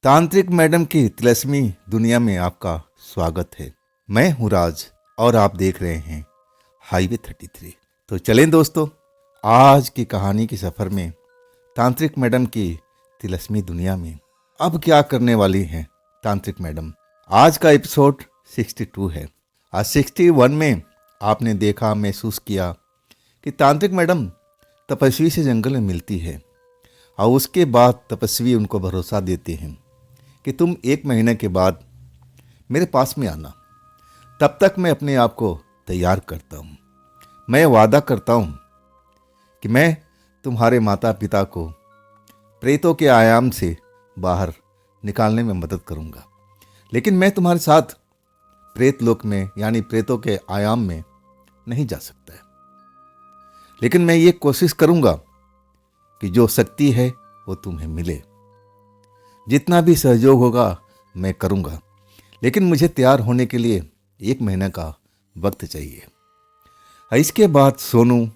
तांत्रिक मैडम की तिलस्मी दुनिया में आपका स्वागत है। मैं हूं राज और आप देख रहे हैं हाईवे 33। तो चलें दोस्तों, आज की कहानी के सफ़र में तांत्रिक मैडम की तिलस्मी दुनिया में अब क्या करने वाली हैं तांत्रिक मैडम। आज का एपिसोड 62 है। आज 61 में आपने देखा, महसूस किया कि तांत्रिक मैडम तपस्वी से जंगल में मिलती है और उसके बाद तपस्वी उनको भरोसा देते हैं कि तुम 1 महीने के बाद मेरे पास में आना। तब तक मैं अपने आप को तैयार करता हूँ। मैं वादा करता हूँ कि मैं तुम्हारे माता पिता को प्रेतों के आयाम से बाहर निकालने में मदद करूँगा, लेकिन मैं तुम्हारे साथ प्रेत लोक में यानी प्रेतों के आयाम में नहीं जा सकता है। लेकिन मैं ये कोशिश करूँगा कि जो शक्ति है वो तुम्हें मिले। जितना भी सहयोग होगा मैं करूँगा, लेकिन मुझे तैयार होने के लिए 1 महीने का वक्त चाहिए। इसके बाद सोनू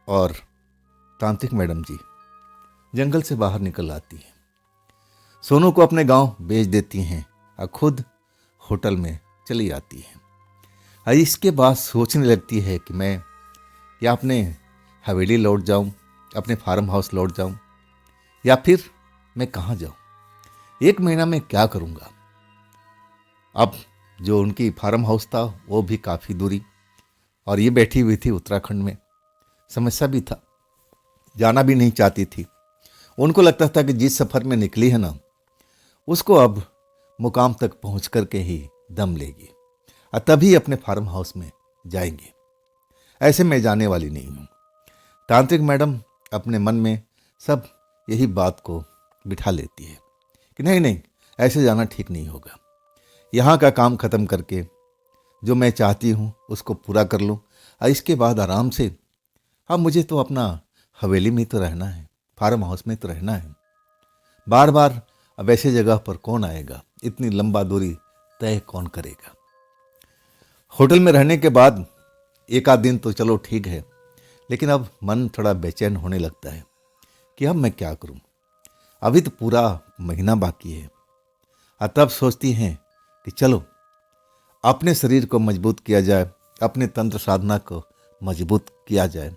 और तांत्रिक मैडम जी जंगल से बाहर निकल आती हैं। सोनू को अपने गांव भेज देती हैं और खुद होटल में चली आती हैं। इसके बाद सोचने लगती है कि मैं या अपने हवेली लौट जाऊं, अपने फार्म हाउस लौट जाऊं, या फिर मैं कहाँ जाऊं। 1 महीना में क्या करूँगा। अब जो उनकी फार्म हाउस था वो भी काफ़ी दूरी, और ये बैठी हुई थी उत्तराखंड में। समस्या भी था, जाना भी नहीं चाहती थी। उनको लगता था कि जिस सफ़र में निकली है ना, उसको अब मुकाम तक पहुंच करके ही दम लेगी और तभी अपने फार्म हाउस में जाएंगे। ऐसे मैं जाने वाली नहीं हूँ। तांत्रिक मैडम अपने मन में सब यही बात को बिठा लेती है कि नहीं नहीं, ऐसे जाना ठीक नहीं होगा। यहाँ का काम ख़त्म करके जो मैं चाहती हूँ उसको पूरा कर लूँ और इसके बाद आराम से, अब मुझे तो अपना हवेली में तो रहना है, फार्म हाउस में तो रहना है। बार बार अब ऐसे जगह पर कौन आएगा, इतनी लंबा दूरी तय कौन करेगा। होटल में रहने के बाद 1 आध दिन तो चलो ठीक है, लेकिन अब मन थोड़ा बेचैन होने लगता है कि अब मैं क्या करूँ। अभी तो पूरा महीना बाकी है। और तब सोचती हैं कि चलो अपने शरीर को मजबूत किया जाए, अपने तंत्र साधना को मजबूत किया जाए।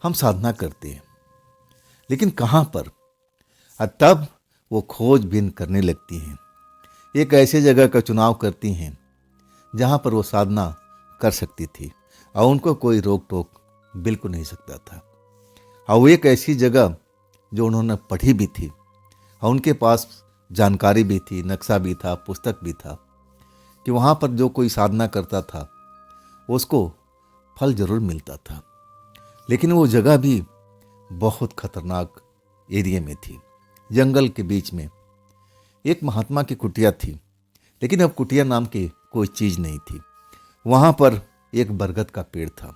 हम साधना करते हैं, लेकिन कहाँ पर। और तब वो खोजबीन करने लगती हैं। एक ऐसे जगह का चुनाव करती हैं जहाँ पर वो साधना कर सकती थी और उनको कोई रोक टोक बिल्कुल नहीं सकता था। और वो एक ऐसी जगह जो उन्होंने पढ़ी भी थी और उनके पास जानकारी भी थी, नक्शा भी था, पुस्तक भी था कि वहाँ पर जो कोई साधना करता था उसको फल जरूर मिलता था। लेकिन वो जगह भी बहुत खतरनाक एरिया में थी। जंगल के बीच में एक महात्मा की कुटिया थी, लेकिन अब कुटिया नाम की कोई चीज़ नहीं थी। वहाँ पर एक बरगद का पेड़ था,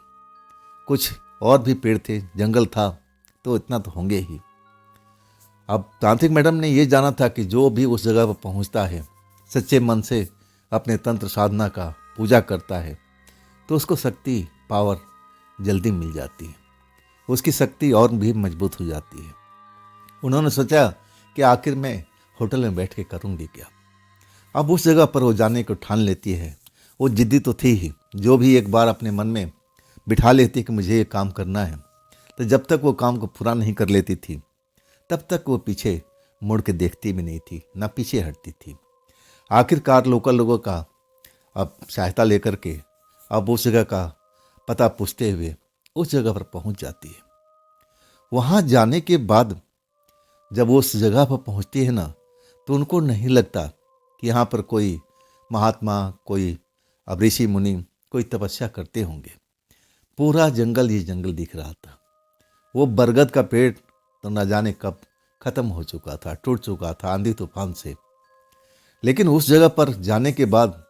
कुछ और भी पेड़ थे, जंगल था तो इतना तो होंगे ही। अब तांत्रिक मैडम ने ये जाना था कि जो भी उस जगह पर पहुंचता है, सच्चे मन से अपने तंत्र साधना का पूजा करता है, तो उसको शक्ति, पावर जल्दी मिल जाती है, उसकी शक्ति और भी मजबूत हो जाती है। उन्होंने सोचा कि आखिर मैं होटल में बैठ के करूँगी क्या। अब उस जगह पर वो जाने को ठान लेती है। वो जिद्दी तो थी ही, जो भी एक बार अपने मन में बिठा लेती कि मुझे ये काम करना है, तो जब तक वो काम को पूरा नहीं कर लेती थी तब तक वो पीछे मुड़ के देखती भी नहीं थी, ना पीछे हटती थी। आखिरकार लोकल लोगों का अब सहायता लेकर के अब उस जगह का पता पूछते हुए उस जगह पर पहुंच जाती है। वहां जाने के बाद जब वो उस जगह पर पहुंचती है ना, तो उनको नहीं लगता कि यहाँ पर कोई महात्मा, कोई अब ऋषि मुनि कोई तपस्या करते होंगे। पूरा जंगल ही जंगल दिख रहा था। वो बरगद का पेड़ तो न जाने कब खत्म हो चुका था, टूट चुका था आंधी तूफान से। लेकिन उस जगह पर जाने के बाद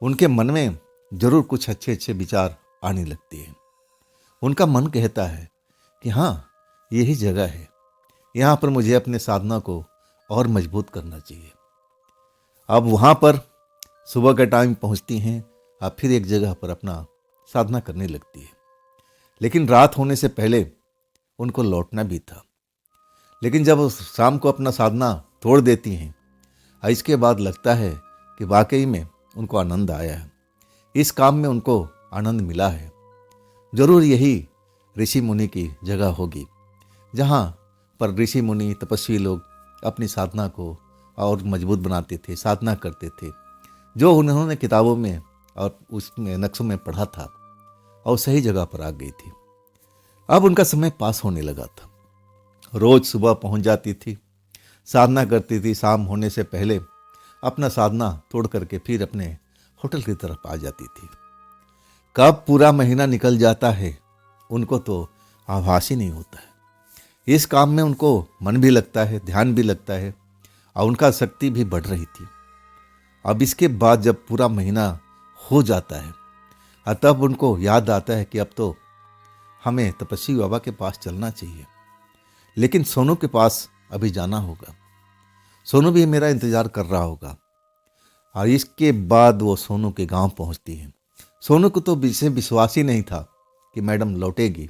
उनके मन में जरूर कुछ अच्छे अच्छे विचार आने लगते हैं। उनका मन कहता है कि हाँ, यही जगह है, यहाँ पर मुझे अपने साधना को और मजबूत करना चाहिए। अब वहाँ पर सुबह का टाइम पहुँचती हैं और फिर एक जगह पर अपना साधना करने लगती है। लेकिन रात होने से पहले उनको लौटना भी था। लेकिन जब वो शाम को अपना साधना तोड़ देती हैं और इसके बाद लगता है कि वाकई में उनको आनंद आया है, इस काम में उनको आनंद मिला है। जरूर यही ऋषि मुनि की जगह होगी, जहाँ पर ऋषि मुनि तपस्वी लोग अपनी साधना को और मजबूत बनाते थे, साधना करते थे, जो उन्होंने किताबों में और उसमें नक्शों में पढ़ा था, और सही जगह पर आ गई थी। अब उनका समय पास होने लगा था। रोज सुबह पहुंच जाती थी, साधना करती थी, शाम होने से पहले अपना साधना तोड़ करके फिर अपने होटल की तरफ आ जाती थी। कब पूरा महीना निकल जाता है उनको तो आभास ही नहीं होता है। इस काम में उनको मन भी लगता है, ध्यान भी लगता है, और उनका शक्ति भी बढ़ रही थी। अब इसके बाद जब पूरा महीना हो जाता है, तब उनको याद आता है कि अब तो हमें तपस्वी बाबा के पास चलना चाहिए, लेकिन सोनू के पास अभी जाना होगा, सोनू भी मेरा इंतजार कर रहा होगा। और इसके बाद वो सोनू के गांव पहुंचती है। सोनू को तो इसे विश्वास ही नहीं था कि मैडम लौटेगी।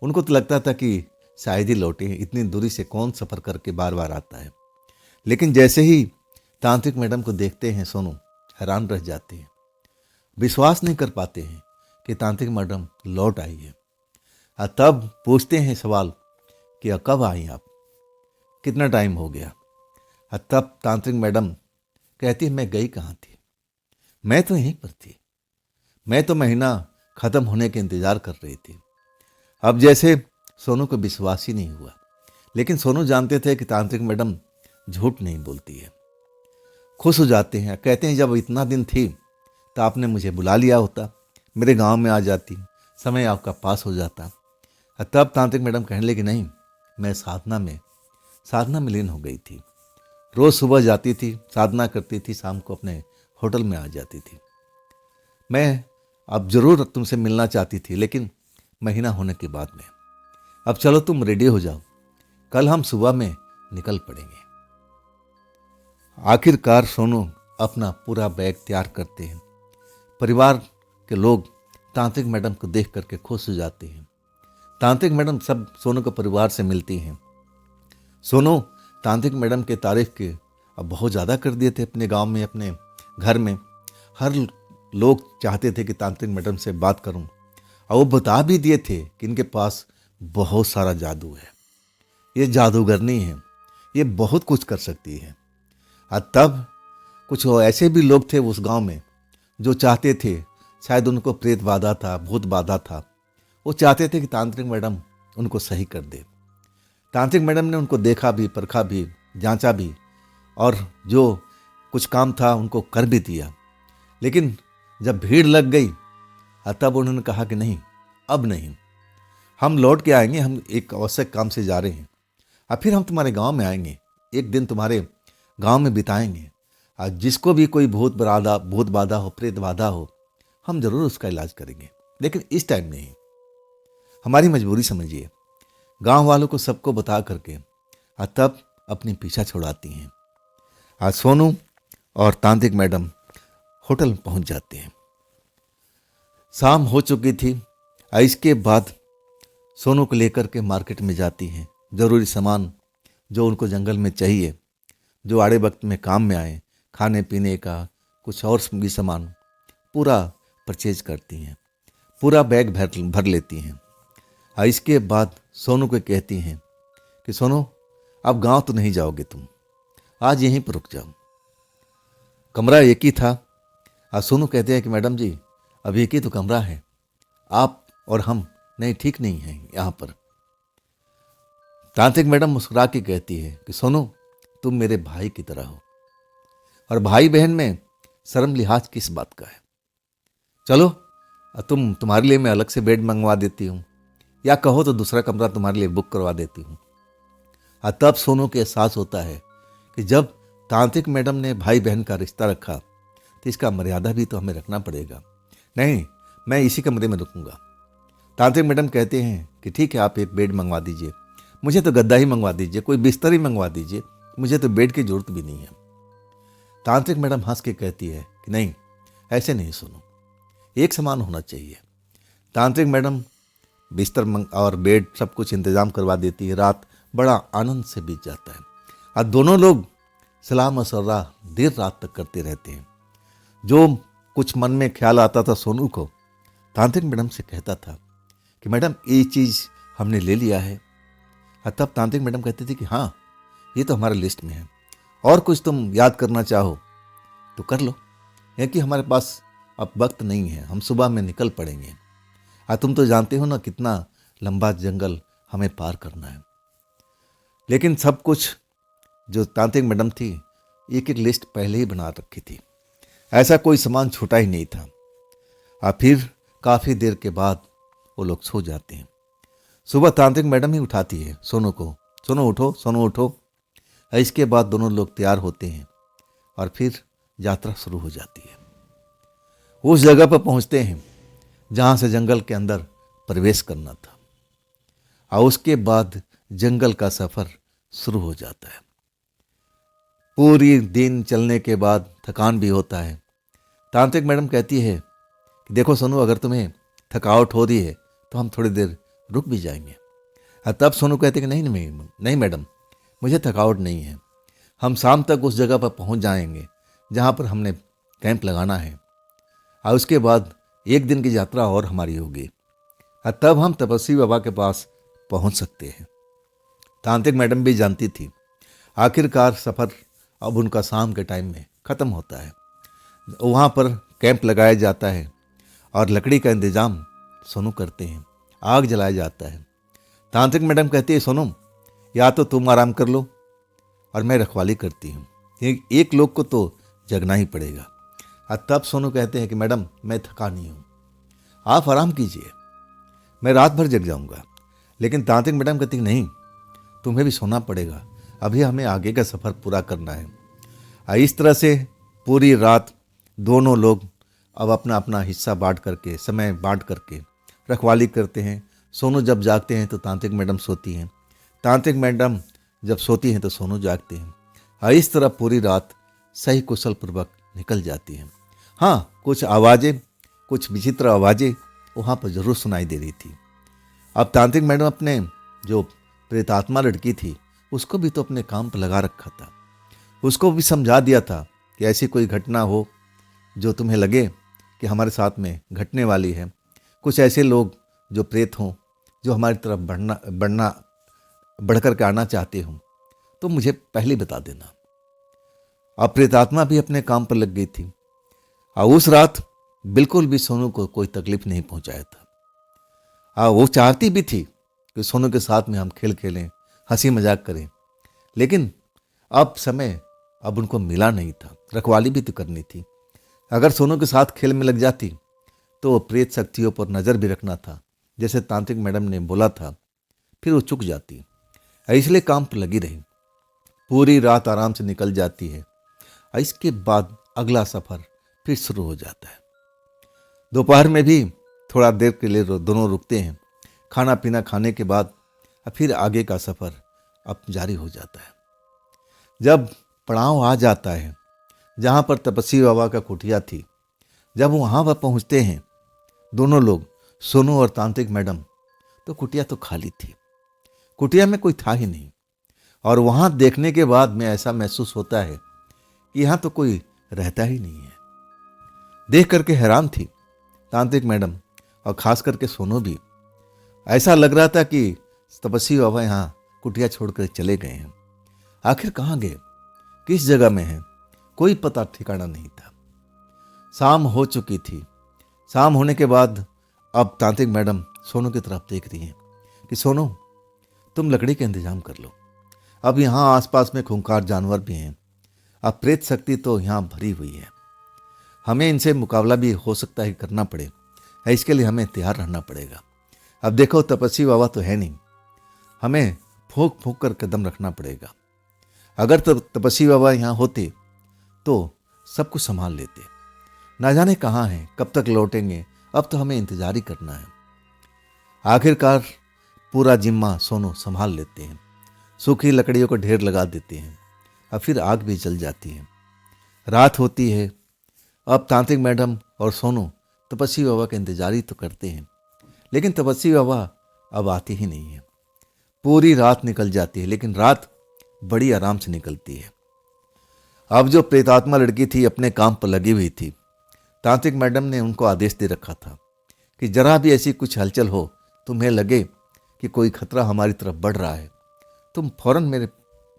उनको तो लगता था कि शायद ही लौटे, इतनी दूरी से कौन सफ़र करके बार बार आता है। लेकिन जैसे ही तांत्रिक मैडम को देखते हैं, सोनू हैरान रह जाते हैं, विश्वास नहीं कर पाते हैं कि तांत्रिक मैडम लौट आई है। और तब पूछते हैं सवाल कि कब आई आप, कितना टाइम हो गया। और तब तांत्रिक मैडम कहती है, मैं गई कहाँ थी, मैं तो यहीं पर थी, मैं तो महीना ख़त्म होने के इंतज़ार कर रही थी। अब जैसे सोनू को विश्वास ही नहीं हुआ, लेकिन सोनू जानते थे कि तांत्रिक मैडम झूठ नहीं बोलती है। खुश हो जाते हैं, कहते हैं जब इतना दिन थी तो आपने मुझे बुला लिया होता, मेरे गांव में आ जाती, समय आपका पास हो जाता। तब तांत्रिक मैडम कहने लगी, नहीं, मैं साधना में लीन हो गई थी। रोज़ सुबह जाती थी, साधना करती थी, शाम को अपने होटल में आ जाती थी। मैं अब ज़रूर तुमसे मिलना चाहती थी, लेकिन महीना होने के बाद में। अब चलो तुम रेडी हो जाओ, कल हम सुबह में निकल पड़ेंगे। आखिरकार सोनू अपना पूरा बैग तैयार करते हैं। परिवार के लोग तांत्रिक मैडम को देख करके खुश हो जाते हैं। तांत्रिक मैडम सब सोनू के परिवार से मिलती हैं। सोनू तांत्रिक मैडम के तारीफ के अब बहुत ज़्यादा कर दिए थे अपने गांव में, अपने घर में। हर लोग चाहते थे कि तांत्रिक मैडम से बात करूं, और वो बता भी दिए थे कि इनके पास बहुत सारा जादू है, ये जादूगरनी है, ये बहुत कुछ कर सकती है। और तब कुछ ऐसे भी लोग थे उस गांव में जो चाहते थे, शायद उनको प्रेत बाधा था, भूत बाधा था, वो चाहते थे कि तांत्रिक मैडम उनको सही कर दे। तांत्रिक मैडम ने उनको देखा भी, परखा भी, जांचा भी, और जो कुछ काम था उनको कर भी दिया। लेकिन जब भीड़ लग गई, तब उन्होंने कहा कि नहीं, अब नहीं, हम लौट के आएंगे, हम एक आवश्यक काम से जा रहे हैं, और फिर हम तुम्हारे गांव में आएंगे, एक दिन तुम्हारे गांव में बिताएंगे, और जिसको भी कोई भूत बाधा हो, प्रेत बाधा हो, हम जरूर उसका इलाज करेंगे, लेकिन इस टाइम नहीं। हमारी मजबूरी समझिए। गांव वालों को सबको बता करके तब अपनी पीछा छुड़ाती हैं। आज सोनू और तांत्रिक मैडम होटल में पहुंच जाते हैं। शाम हो चुकी थी। इसके बाद सोनू को लेकर के मार्केट में जाती हैं। ज़रूरी सामान जो उनको जंगल में चाहिए, जो आड़े वक्त में काम में आए, खाने पीने का कुछ और भी सामान पूरा परचेज करती हैं, पूरा बैग भर लेती हैं। इसके बाद सोनू को कहती हैं कि सोनू, अब गांव तो नहीं जाओगे तुम, आज यहीं पर रुक जाओ। कमरा एक ही था। सोनू कहते हैं कि मैडम जी, अब एक ही तो कमरा है, आप और हम नहीं, ठीक नहीं हैं यहाँ पर। तांत्रिक मैडम मुस्कुरा के कहती है कि सोनू, तुम मेरे भाई की तरह हो, और भाई बहन में शर्म लिहाज किस बात का है। चलो, तुम्हारे लिए मैं अलग से बेड मंगवा देती हूँ, या कहो तो दूसरा कमरा तुम्हारे लिए बुक करवा देती हूँ। तब सोनू को एहसास होता है कि जब तांत्रिक मैडम ने भाई बहन का रिश्ता रखा तो इसका मर्यादा भी तो हमें रखना पड़ेगा। नहीं, मैं इसी कमरे में रुकूंगा। तांत्रिक मैडम कहते हैं कि ठीक है, आप एक बेड मंगवा दीजिए, मुझे तो गद्दा ही मंगवा दीजिए, कोई बिस्तर ही मंगवा दीजिए, मुझे तो बेड की जरूरत भी नहीं है। तांत्रिक मैडम हंस के कहती है कि नहीं, ऐसे नहीं सोनू, एक समान होना चाहिए। तांत्रिक मैडम बिस्तर और बेड सब कुछ इंतजाम करवा देती है। रात बड़ा आनंद से बीत जाता है और दोनों लोग सलाह मशवरा देर रात तक करते रहते हैं। जो कुछ मन में ख्याल आता था सोनू को, तांत्रिक मैडम से कहता था कि मैडम ये चीज़ हमने ले लिया है। तब तांत्रिक मैडम कहती थी कि हाँ, ये तो हमारे लिस्ट में है, और कुछ तुम याद करना चाहो तो कर लो, क्योंकि हमारे पास अब वक्त नहीं है, हम सुबह में निकल पड़ेंगे। तुम तो जानते हो ना कितना लंबा जंगल हमें पार करना है। लेकिन सब कुछ जो तांत्रिक मैडम थी, एक एक लिस्ट पहले ही बना रखी थी, ऐसा कोई सामान छूटा ही नहीं था। फिर काफ़ी देर के बाद वो लोग सो जाते हैं। सुबह तांत्रिक मैडम ही उठाती है सोनू को, सोनू उठो, सोनू उठो। इसके बाद दोनों लोग तैयार होते हैं और फिर यात्रा शुरू हो जाती है। उस जगह पर पहुंचते हैं जहां से जंगल के अंदर प्रवेश करना था, और उसके बाद जंगल का सफर शुरू हो जाता है। पूरी दिन चलने के बाद थकान भी होता है। तांत्रिक मैडम कहती है कि देखो सोनू, अगर तुम्हें थकावट हो रही है तो हम थोड़ी देर रुक भी जाएंगे। तब सोनू कहते कि नहीं मैडम, मुझे थकावट नहीं है, हम शाम तक उस जगह पर पहुंच जाएंगे जहां पर हमने कैंप लगाना है, और उसके बाद एक दिन की यात्रा और हमारी होगी, तब हम तपस्वी बाबा के पास पहुंच सकते हैं। तांत्रिक मैडम भी जानती थी आखिरकार सफ़र अब उनका शाम के टाइम में ख़त्म होता है। वहाँ पर कैंप लगाया जाता है और लकड़ी का इंतज़ाम सोनू करते हैं, आग जलाया जाता है। तांत्रिक मैडम कहती है सोनू, या तो तुम आराम कर लो और मैं रखवाली करती हूँ, एक लोग को तो जगना ही पड़ेगा। तब सोनू कहते हैं कि मैडम मैं थका नहीं हूँ, आप आराम कीजिए, मैं रात भर जग जाऊँगा। लेकिन तांत्रिक मैडम कहती नहीं, तुम्हें भी सोना पड़ेगा, अभी हमें आगे का सफ़र पूरा करना है। इस तरह से पूरी रात दोनों लोग अब अपना अपना हिस्सा बांट करके, समय बांट करके रखवाली करते हैं। सोनू जब जागते हैं तो तांत्रिक मैडम सोती हैं, तांत्रिक मैडम जब सोती हैं तो सोनू जागते हैं। इस तरह पूरी रात सही कुशल पूर्वक निकल जाती हैं। हाँ, कुछ आवाज़ें, कुछ विचित्र आवाज़ें वहाँ पर ज़रूर सुनाई दे रही थी। अब तांत्रिक मैडम अपने जो प्रेतात्मा लड़की थी उसको भी तो अपने काम पर लगा रखा था, उसको भी समझा दिया था कि ऐसी कोई घटना हो जो तुम्हें लगे कि हमारे साथ में घटने वाली है, कुछ ऐसे लोग जो प्रेत हों, जो हमारी तरफ बढ़ कर के आना चाहते हों, तो मुझे पहले बता देना। अब प्रेतात्मा भी अपने काम पर लग गई थी, और उस रात बिल्कुल भी सोनू को कोई तकलीफ नहीं पहुंचाया था। वो चाहती भी थी कि सोनू के साथ में हम खेल खेलें, हंसी मजाक करें, लेकिन अब समय अब उनको मिला नहीं था, रखवाली भी तो करनी थी। अगर सोनू के साथ खेल में लग जाती तो प्रेत शक्तियों पर नज़र भी रखना था, जैसे तांत्रिक मैडम ने बोला था, फिर वो चुक जाती। इसलिए काम पर लगी रही। पूरी रात आराम से निकल जाती है। इसके बाद अगला सफ़र फिर शुरू हो जाता है। दोपहर में भी थोड़ा देर के लिए दोनों रुकते हैं। खाना पीना खाने के बाद फिर आगे का सफ़र अब जारी हो जाता है। जब पड़ाव आ जाता है जहाँ पर तपस्वी बाबा का कुटिया थी, जब वहाँ पर पहुँचते हैं दोनों लोग, सोनू और तांत्रिक मैडम, तो कुटिया तो खाली थी, कुटिया में कोई था ही नहीं। और वहाँ देखने के बाद में ऐसा महसूस होता है कि यहाँ तो कोई रहता ही नहीं है। देख करके हैरान थी तांत्रिक मैडम, और ख़ास करके सोनू भी। ऐसा लग रहा था कि तपस्वी बाबा यहाँ कुटिया छोड़कर चले गए हैं। आखिर कहाँ गए, किस जगह में हैं, कोई पता ठिकाना नहीं था। शाम हो चुकी थी। शाम होने के बाद अब तांत्रिक मैडम सोनू की तरफ देख रही हैं कि सोनू, तुम लकड़ी का इंतजाम कर लो, अब यहाँ आसपास में खूंखार जानवर भी हैं, अब प्रेत शक्ति तो यहाँ भरी हुई है, हमें इनसे मुकाबला भी हो सकता है करना पड़े, इसके लिए हमें तैयार रहना पड़ेगा। अब देखो तपस्वी बाबा तो है नहीं, हमें फूंक फूंक कर कदम रखना पड़ेगा। अगर तपस्वी बाबा यहाँ होते तो सब कुछ संभाल लेते, ना जाने कहाँ हैं, कब तक लौटेंगे, अब तो हमें इंतजार ही करना है। आखिरकार पूरा जिम्मा सोनू संभाल लेते हैं, सूखी लकड़ियों को ढेर लगा देते हैं, अब फिर आग भी जल जाती है। रात होती है। अब तांत्रिक मैडम और सोनू तपस्वी बाबा का इंतजार ही तो करते हैं, लेकिन तपस्वी बाबा अब आते ही नहीं है। पूरी रात निकल जाती है, लेकिन रात बड़ी आराम से निकलती है। अब जो प्रेतात्मा लड़की थी अपने काम पर लगी हुई थी। तांत्रिक मैडम ने उनको आदेश दे रखा था कि जरा भी ऐसी कुछ हलचल हो, तुम्हें लगे कि कोई खतरा हमारी तरफ बढ़ रहा है, तुम फौरन मेरे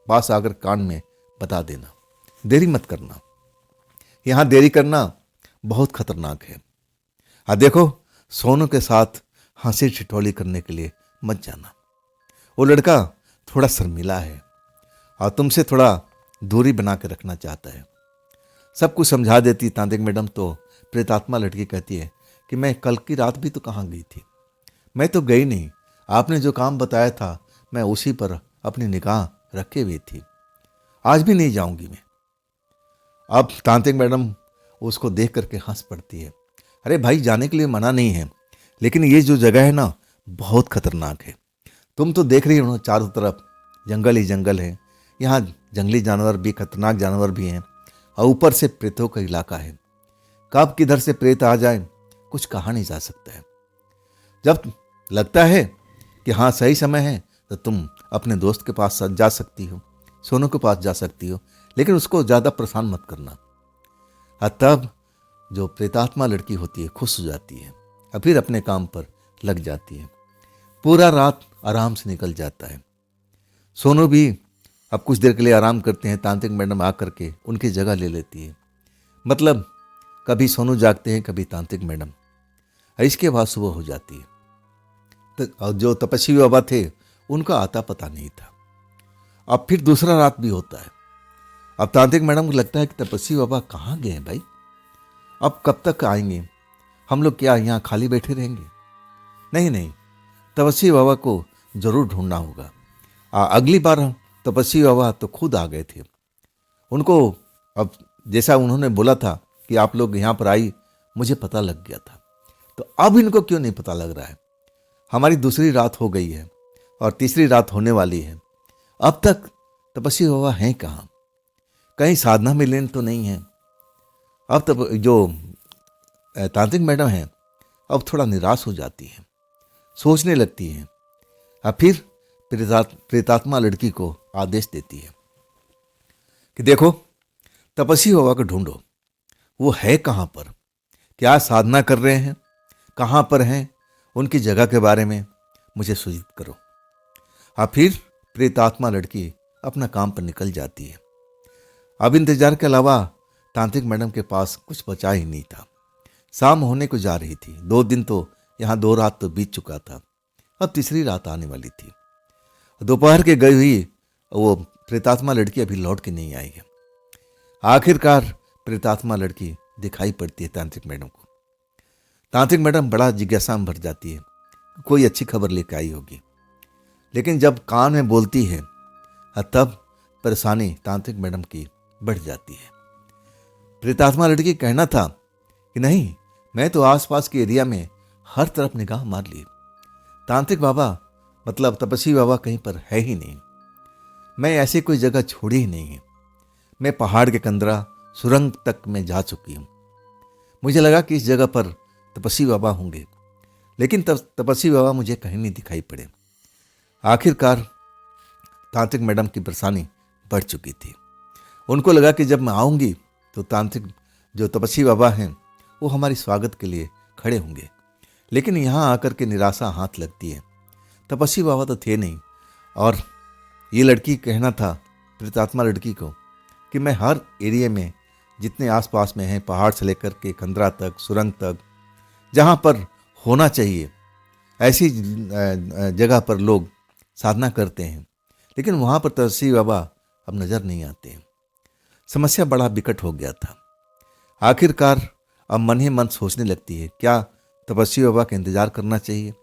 पास आकर कान में बता देना, देरी मत करना। यहाँ देरी करना बहुत खतरनाक है। देखो, सोनू के साथ हंसी ठिठोली करने के लिए मत जाना। वो लड़का थोड़ा शर्मिला है और तुमसे थोड़ा दूरी बना के रखना चाहता है। सब कुछ समझा देती तांत्रिक मैडम तो प्रेतात्मा लड़की कहती है कि मैं कल की रात भी तो कहाँ गई थी, मैं तो गई नहीं। आपने जो काम बताया था मैं उसी पर अपनी निगाह रखे हुई थी, आज भी नहीं जाऊंगी मैं। अब तांत्रिक मैडम उसको देख करके हंस पड़ती है। अरे भाई, जाने के लिए मना नहीं है, लेकिन ये जो जगह है ना बहुत खतरनाक है। तुम तो देख रही हो चारों तरफ जंगल ही जंगल है, यहाँ जंगली जानवर भी, खतरनाक जानवर भी हैं, और ऊपर से प्रेतों का इलाका है। कब किधर से प्रेत आ जाए कुछ कहा नहीं जा सकता है। जब लगता है कि हाँ सही समय है तो तुम अपने दोस्त के पास जा सकती हो, सोनू के पास जा सकती हो, लेकिन उसको ज़्यादा परेशान मत करना। तब जो प्रेतात्मा लड़की होती है खुश हो जाती है और फिर अपने काम पर लग जाती है। पूरा रात आराम से निकल जाता है। सोनू भी अब कुछ देर के लिए आराम करते हैं। तांत्रिक मैडम आकर के उनकी जगह ले लेती है। मतलब कभी सोनू जागते हैं, कभी तांत्रिक मैडम। इसके बाद सुबह हो जाती है। तो जो तपस्वी बाबा थे उनका आता पता नहीं था। अब फिर दूसरा रात भी होता है। अब तांत्रिक मैडम को लगता है कि तपस्वी बाबा कहाँ गए हैं भाई, अब कब तक आएंगे, हम लोग क्या यहाँ खाली बैठे रहेंगे? नहीं नहीं, तपस्वी बाबा को जरूर ढूंढना होगा। अगली बार तपस्वी बाबा तो खुद आ गए थे। उनको अब जैसा उन्होंने बोला था कि आप लोग यहाँ पर आई, मुझे पता लग गया था। तो अब इनको क्यों नहीं पता लग रहा है? हमारी दूसरी रात हो गई है और तीसरी रात होने वाली है, अब तक तपस्वी बाबा हैं कहाँ? कहीं साधना में लीन तो नहीं है? अब तब जो तांत्रिक मैडम है अब थोड़ा निराश हो जाती है, सोचने लगती है। अब फिर प्रेतात्मा लड़की को आदेश देती है कि देखो, तपस्वी बाबा को ढूंढो, वो है कहाँ पर, क्या साधना कर रहे हैं, कहाँ पर हैं, उनकी जगह के बारे में मुझे सूचित करो। फिर प्रेतात्मा लड़की अपना काम पर निकल जाती है। अब इंतजार के अलावा तांत्रिक मैडम के पास कुछ बचा ही नहीं था। शाम होने को जा रही थी। 2 दिन तो यहाँ 2 रात तो बीत चुका था, अब तीसरी रात आने वाली थी। दोपहर के गई हुई वो प्रेतात्मा लड़की अभी लौट के नहीं आई है। आखिरकार प्रेतात्मा लड़की दिखाई पड़ती है तांत्रिक मैडम को। तांत्रिक मैडम बड़ा जिज्ञासा में भर जाती है, कोई अच्छी खबर लेकर आई होगी। लेकिन जब कान में बोलती है तब परेशानी तांत्रिक मैडम की बढ़ जाती है। प्रेतात्मा लड़की कहना था कि नहीं, मैं तो आसपास के एरिया में हर तरफ निगाह मार ली, तांत्रिक बाबा मतलब तपस्वी बाबा कहीं पर है ही नहीं। मैं ऐसी कोई जगह छोड़ी ही नहीं है। मैं पहाड़ के कंदरा सुरंग तक में जा चुकी हूँ। मुझे लगा कि इस जगह पर तपस्वी बाबा होंगे, लेकिन तपस्वी बाबा मुझे कहीं नहीं दिखाई पड़े। आखिरकार तांत्रिक मैडम की परेशानी बढ़ चुकी थी। उनको लगा कि जब मैं आऊँगी तो तांत्रिक जो तपस्वी बाबा हैं वो हमारी स्वागत के लिए खड़े होंगे। लेकिन यहाँ आकर के निराशा हाथ लगती है। तपस्वी बाबा तो थे नहीं, और ये लड़की कहना था प्रेतात्मा लड़की को कि मैं हर एरिया में जितने आसपास में हैं, पहाड़ से लेकर के कंदरा तक, सुरंग तक, जहाँ पर होना चाहिए ऐसी जगह पर लोग साधना करते हैं, लेकिन वहाँ पर तपस्वी बाबा अब नज़र नहीं आते हैं। समस्या बड़ा विकट हो गया था। आखिरकार अब मन ही मन सोचने लगती है, क्या तपस्वी बाबा का इंतजार करना चाहिए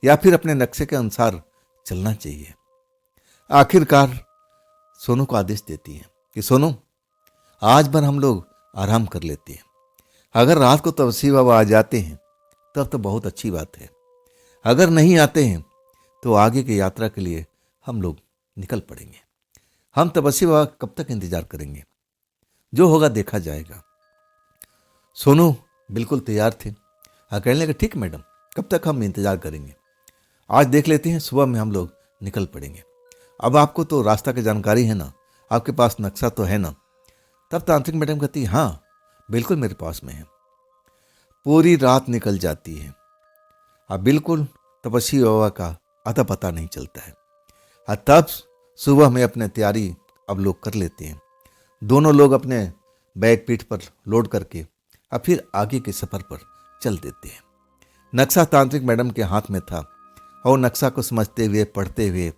या फिर अपने नक्शे के अनुसार चलना चाहिए। आखिरकार सोनू को आदेश देती है कि सोनू, आज भर हम लोग आराम कर लेते हैं। अगर रात को तपस्वी बाबा आ जाते हैं तब तो बहुत अच्छी बात है, अगर नहीं आते हैं तो आगे की यात्रा के लिए हम लोग निकल पड़ेंगे। हम तपस्वी बाबा कब तक इंतजार करेंगे, जो होगा देखा जाएगा। सोनू बिल्कुल तैयार थे। कहने लगे, ठीक मैडम, कब तक हम इंतजार करेंगे, आज देख लेते हैं, सुबह में हम लोग निकल पड़ेंगे। अब आपको तो रास्ता की जानकारी है ना, आपके पास नक्शा तो है ना, तब तांत्रिक मैडम कहती, हाँ बिल्कुल मेरे पास में है। पूरी रात निकल जाती है। अब बिल्कुल तपस्वी बाबा का अता पता नहीं चलता है। तब सुबह में अपने तैयारी अब लोग कर लेते हैं। दोनों लोग अपने बैग पीठ पर लोड करके अब फिर आगे के सफर पर चल देते हैं। नक्शा तांत्रिक मैडम के हाथ में था और नक्शा को समझते हुए पढ़ते हुए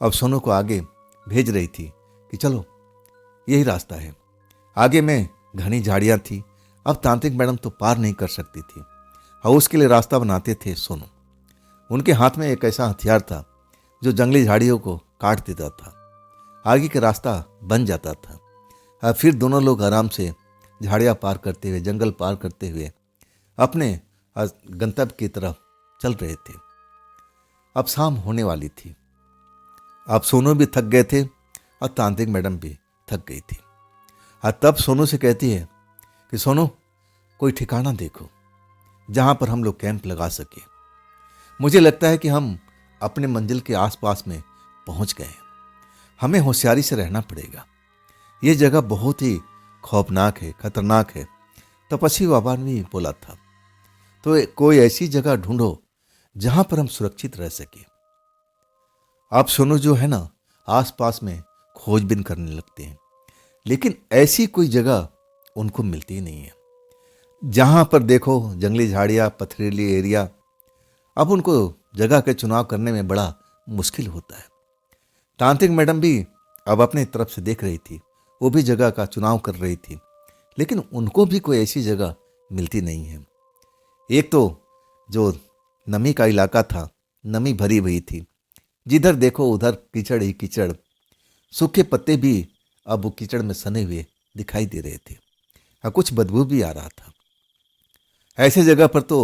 अब सोनू को आगे भेज रही थी कि चलो यही रास्ता है। आगे में घनी झाड़ियाँ थी, अब तांत्रिक मैडम तो पार नहीं कर सकती थी और उसके लिए रास्ता बनाते थे सोनू। उनके हाथ में एक ऐसा हथियार था जो जंगली झाड़ियों को काट देता था, आगे का रास्ता बन जाता था। अब फिर दोनों लोग आराम से झाड़ियाँ पार करते हुए, जंगल पार करते हुए अपने गंतव्य की तरफ चल रहे थे। अब शाम होने वाली थी। अब सोनू भी थक गए थे और तांत्रिक मैडम भी थक गई थी। तब सोनू से कहती है कि सोनू, कोई ठिकाना देखो जहाँ पर हम लोग कैंप लगा सके। मुझे लगता है कि हम अपने मंजिल के आसपास में पहुँच गए हैं। हमें होशियारी से रहना पड़ेगा। ये जगह बहुत ही खौफनाक है, खतरनाक है। तपस्वी बाबा ने भी बोला था। तो कोई ऐसी जगह ढूंढो जहां पर हम सुरक्षित रह सके। आप सोनू जो है ना, आसपास में खोजबीन करने लगते हैं, लेकिन ऐसी कोई जगह उनको मिलती नहीं है। जहां पर देखो जंगली झाड़ियाँ, पथरीली एरिया। अब उनको जगह के चुनाव करने में बड़ा मुश्किल होता है। तांत्रिक मैडम भी अब अपने तरफ से देख रही थी, वो भी जगह का चुनाव कर रही थी, लेकिन उनको भी कोई ऐसी जगह मिलती नहीं है। एक तो जो नमी का इलाका था, नमी भरी हुई थी, जिधर देखो उधर कीचड़ ही कीचड़। सूखे पत्ते भी अब वो कीचड़ में सने हुए दिखाई दे रहे थे और कुछ बदबू भी आ रहा था। ऐसे जगह पर तो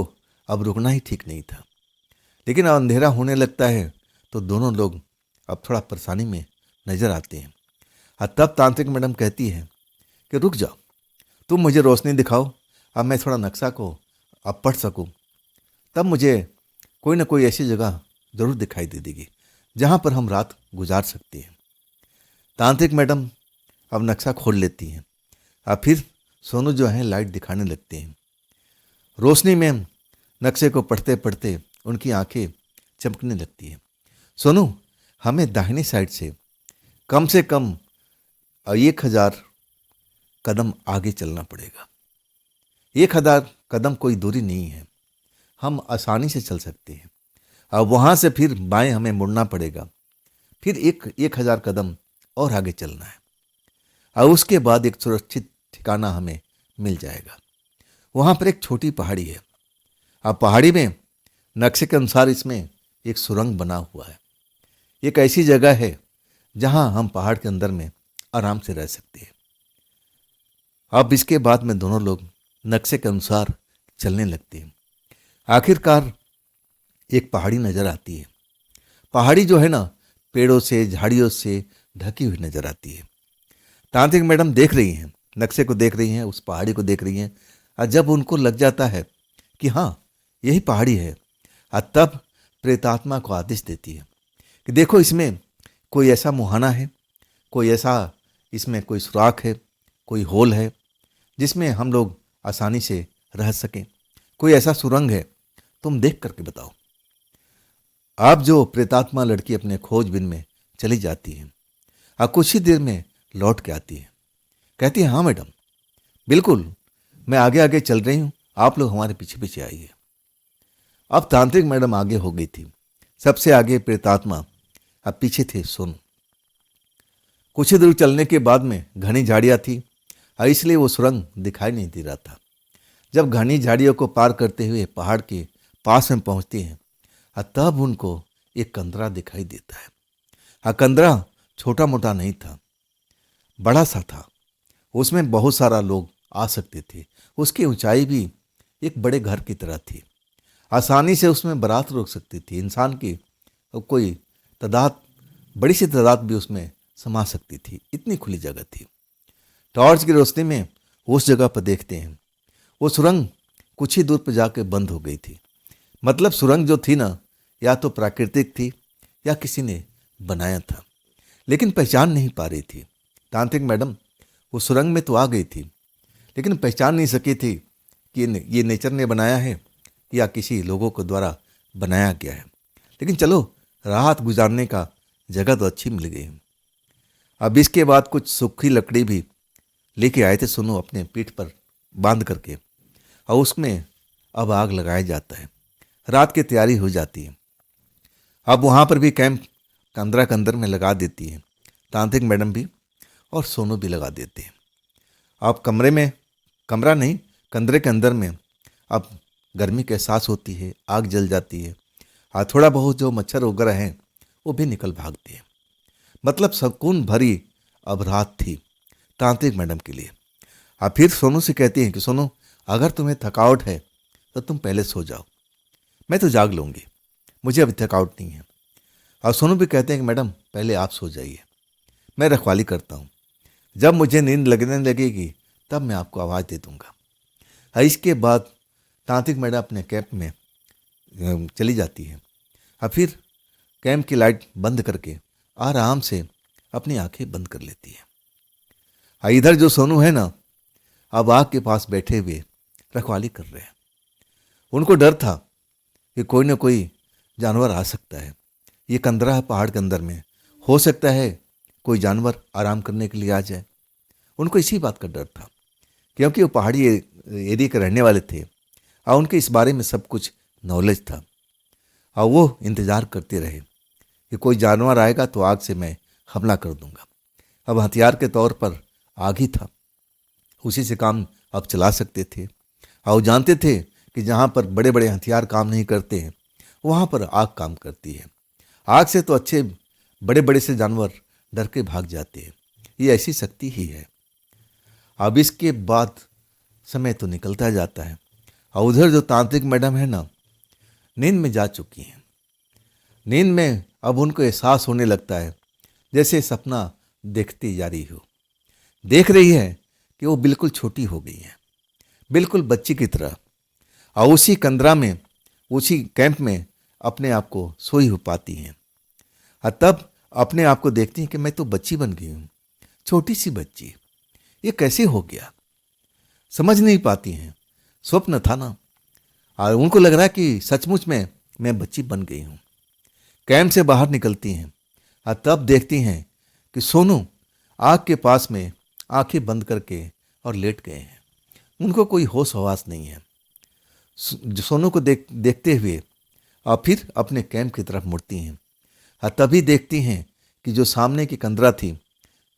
अब रुकना ही ठीक नहीं था। लेकिन अब अंधेरा होने लगता है तो दोनों लोग अब थोड़ा परेशानी में नजर आते हैं। और तब तांत्रिक मैडम कहती है कि रुक जाओ, तुम मुझे रोशनी दिखाओ, अब मैं थोड़ा नक्शा को अब पढ़ सकूं। तब मुझे कोई ना कोई ऐसी जगह जरूर दिखाई दे देगी जहां पर हम रात गुजार सकते हैं। तांत्रिक मैडम अब नक्शा खोल लेती हैं और फिर सोनू जो है लाइट दिखाने लगते हैं। रोशनी में नक्शे को पढ़ते पढ़ते उनकी आंखें चमकने लगती हैं। सोनू, हमें दाहिनी साइड से कम 1000 कदम आगे चलना पड़ेगा। 1000 कदम कोई दूरी नहीं है, हम आसानी से चल सकते हैं। अब वहाँ से फिर बाएं हमें मुड़ना पड़ेगा, फिर 1000 कदम और आगे चलना है और उसके बाद एक सुरक्षित ठिकाना हमें मिल जाएगा। वहाँ पर एक छोटी पहाड़ी है। अब पहाड़ी में नक्शे के अनुसार इसमें एक सुरंग बना हुआ है। एक ऐसी जगह है जहाँ हम पहाड़ के अंदर में आराम से रह सकते हैं। अब इसके बाद में दोनों लोग नक्शे के अनुसार चलने लगते हैं। आखिरकार एक पहाड़ी नजर आती है। पहाड़ी जो है ना, पेड़ों से, झाड़ियों से ढकी हुई नजर आती है। तांत्रिक मैडम देख रही हैं, नक्शे को देख रही हैं, उस पहाड़ी को देख रही हैं। और जब उनको लग जाता है कि हाँ यही पहाड़ी है, और तब प्रेतात्मा को आदेश देती है कि देखो इसमें कोई ऐसा मुहाना है, कोई ऐसा इसमें कोई सुराख है, कोई होल है जिसमें हम लोग आसानी से रह सकें। कोई ऐसा सुरंग है, तुम देख करके बताओ। आप जो प्रेतात्मा लड़की अपने खोजबीन में चली जाती है और कुछ ही देर में लौट के आती है। कहती है, हाँ मैडम, बिल्कुल मैं आगे आगे चल रही हूँ, आप लोग हमारे पीछे पीछे आइए। अब तांत्रिक मैडम आगे हो गई थी, सबसे आगे प्रेतात्मा, अब पीछे थे सोनू। कुछ ही दूर चलने के बाद में घनी झाड़ियाँ थी और इसलिए वो सुरंग दिखाई नहीं दे रहा था। जब घनी झाड़ियों को पार करते हुए पहाड़ के पास में पहुंचते हैं और तब उनको एक कंदरा दिखाई देता है। हाँ, कंदरा छोटा मोटा नहीं था, बड़ा सा था। उसमें बहुत सारा लोग आ सकते थे। उसकी ऊंचाई भी एक बड़े घर की तरह थी। आसानी से उसमें बारात रोक सकती थी। इंसान की कोई तादाद, बड़ी सी तादाद भी उसमें समा सकती थी, इतनी खुली जगह थी। टॉर्च की रोशनी में उस जगह पर देखते हैं, वो सुरंग कुछ ही दूर पर जाकर बंद हो गई थी। मतलब सुरंग जो थी ना, या तो प्राकृतिक थी या किसी ने बनाया था, लेकिन पहचान नहीं पा रही थी। तांत्रिक मैडम वो सुरंग में तो आ गई थी, लेकिन पहचान नहीं सकी थी कि ये नेचर ने बनाया है या किसी लोगों के द्वारा बनाया गया है। लेकिन चलो, राहत गुजारने का जगह तो अच्छी मिल गई। अब इसके बाद कुछ सूखी लकड़ी भी लेके आए थे सोनू अपने पीठ पर बांध करके, और उसमें अब आग लगाया जाता है। रात की तैयारी हो जाती है। अब वहाँ पर भी कैंप कंदरा के अंदर में लगा देती है तांत्रिक मैडम भी, और सोनू भी लगा देते हैं। अब कमरा नहीं, कंदरे के अंदर में अब गर्मी का एहसास होती है, आग जल जाती है, और थोड़ा बहुत जो मच्छर वगैरह हैं वो भी निकल भागते हैं। मतलब सुकून भरी अब रात थी तांत्रिक मैडम के लिए। अब फिर सोनू से कहती हैं कि सोनू, अगर तुम्हें थकावट है तो तुम पहले सो जाओ, मैं तो जाग लूँगी, मुझे अभी थकावट नहीं है। और सोनू भी कहते हैं कि मैडम पहले आप सो जाइए, मैं रखवाली करता हूँ, जब मुझे नींद लगने लगेगी तब मैं आपको आवाज़ दे दूँगा। और इसके बाद तांत्रिक मैडम अपने कैंप में चली जाती है। और फिर कैंप की लाइट बंद करके आराम से अपनी आंखें बंद कर लेती है। और इधर जो सोनू है ना, अब आग के पास बैठे हुए रखवाली कर रहे हैं। उनको डर था कि कोई ना कोई जानवर आ सकता है, ये कंदरा है पहाड़ के अंदर में, हो सकता है कोई जानवर आराम करने के लिए आ जाए। उनको इसी बात का डर था, क्योंकि वो पहाड़ी एरिया के रहने वाले थे और उनके इस बारे में सब कुछ नॉलेज था। और वो इंतज़ार करते रहे कि कोई जानवर आएगा तो आग से मैं हमला कर दूंगा। अब हथियार के तौर पर आग ही था, उसी से काम अब चला सकते थे। और वो जानते थे कि जहाँ पर बड़े बड़े हथियार काम नहीं करते हैं, वहाँ पर आग काम करती है। आग से तो अच्छे बड़े बड़े से जानवर डर के भाग जाते हैं, ये ऐसी शक्ति ही है। अब इसके बाद समय तो निकलता जाता है, और उधर जो तांत्रिक मैडम है ना, नींद में जा चुकी हैं। नींद में अब उनको एहसास होने लगता है जैसे सपना देखती जा रही हो। देख रही है कि वो बिल्कुल छोटी हो गई है, बिल्कुल बच्ची की तरह, और उसी कंदरा में, उसी कैंप में अपने आप को सोई हो पाती हैं। और तब अपने आप को देखती हैं कि मैं तो बच्ची बन गई हूँ, छोटी सी बच्ची, ये कैसे हो गया, समझ नहीं पाती हैं। स्वप्न था ना, और उनको लग रहा है कि सचमुच में मैं बच्ची बन गई हूँ। कैंप से बाहर निकलती हैं और तब देखती हैं कि सोनू आग के पास में आंखें बंद करके और लेट गए हैं। उनको कोई होश हवास नहीं है। सोनू को देखते हुए और फिर अपने कैंप की तरफ मुड़ती हैं, और तभी देखती हैं कि जो सामने की कंदरा थी,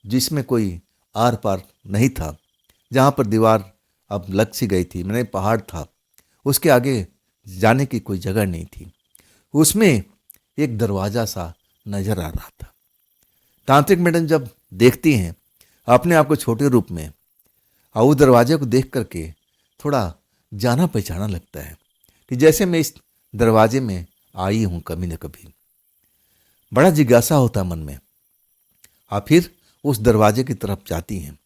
जिसमें कोई आर पार नहीं था, जहाँ पर दीवार अब लग सी गई थी, मैंने पहाड़ था, उसके आगे जाने की कोई जगह नहीं थी। उसमें एक दरवाज़ा सा नजर आ रहा था। तांत्रिक मैडम जब देखती हैं अपने आप को छोटे रूप में, और उस दरवाजे को देख करके थोड़ा जाना पहचाना लगता है कि जैसे मैं इस दरवाजे में आई हूँ कभी न कभी। बड़ा जिज्ञासा होता मन में, और फिर उस दरवाजे की तरफ जाती हैं।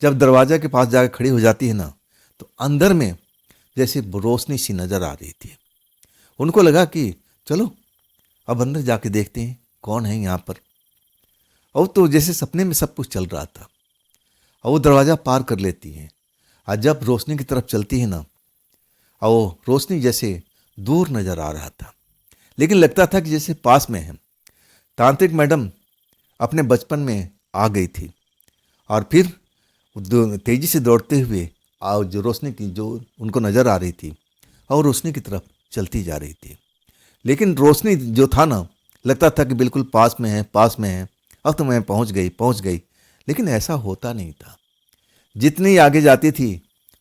जब दरवाजे के पास जाकर खड़ी हो जाती है ना, तो अंदर में जैसे रोशनी सी नजर आ रही थी। उनको लगा कि चलो अब अंदर जाके देखते हैं कौन है यहाँ पर। और तो जैसे सपने में सब कुछ चल रहा था, और वो दरवाज़ा पार कर लेती हैं। और जब रोशनी की तरफ चलती है ना, और वो रोशनी जैसे दूर नजर आ रहा था, लेकिन लगता था कि जैसे पास में है। तांत्रिक मैडम अपने बचपन में आ गई थी, और फिर तेजी से दौड़ते हुए और जो रोशनी की जो उनको नजर आ रही थी, और रोशनी की तरफ चलती जा रही थी। लेकिन रोशनी जो था ना, लगता था कि बिल्कुल पास में है, पास में है, अब तो मैं पहुंच गई। लेकिन ऐसा होता नहीं था। जितनी आगे जाती थी,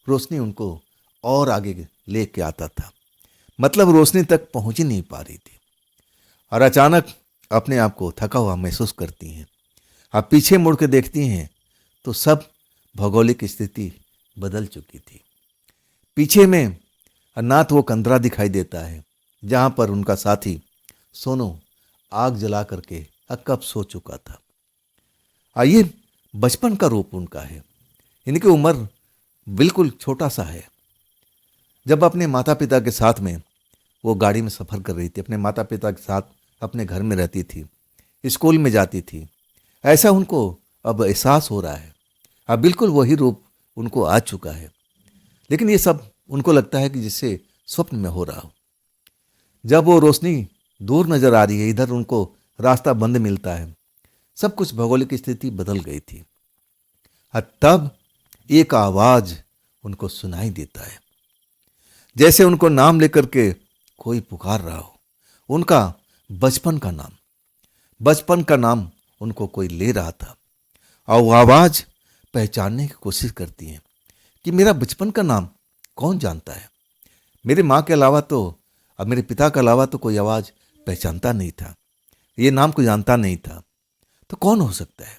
रोशनी उनको और आगे ले के आता था। मतलब रोशनी तक पहुंच ही नहीं पा रही थी। और अचानक अपने आप को थका हुआ महसूस करती हैं। अब पीछे मुड़ के देखती हैं तो सब भौगोलिक स्थिति बदल चुकी थी। पीछे में ना तो वो कंदरा दिखाई देता है जहाँ पर उनका साथी सोनू आग जला करके कब सो चुका था। ये बचपन का रूप उनका है। इनकी उम्र बिल्कुल छोटा सा है। जब अपने माता पिता के साथ में वो गाड़ी में सफ़र कर रही थी, अपने माता पिता के साथ अपने घर में रहती थी, स्कूल में जाती थी, ऐसा उनको अब एहसास हो रहा है। अब बिल्कुल वही रूप उनको आ चुका है, लेकिन ये सब उनको लगता है कि जिससे स्वप्न में हो रहा हो। जब वो रोशनी दूर नजर आ रही है, इधर उनको रास्ता बंद मिलता है। सब कुछ भौगोलिक स्थिति बदल गई थी। और तब एक आवाज उनको सुनाई देता है, जैसे उनको नाम लेकर के कोई पुकार रहा हो। उनका बचपन का नाम, बचपन का नाम उनको कोई ले रहा था। और वो आवाज पहचानने की कोशिश करती है कि मेरा बचपन का नाम कौन जानता है। मेरे माँ के अलावा तो, अब मेरे पिता के अलावा तो कोई आवाज पहचानता नहीं था, ये नाम को जानता नहीं था। तो कौन हो सकता है,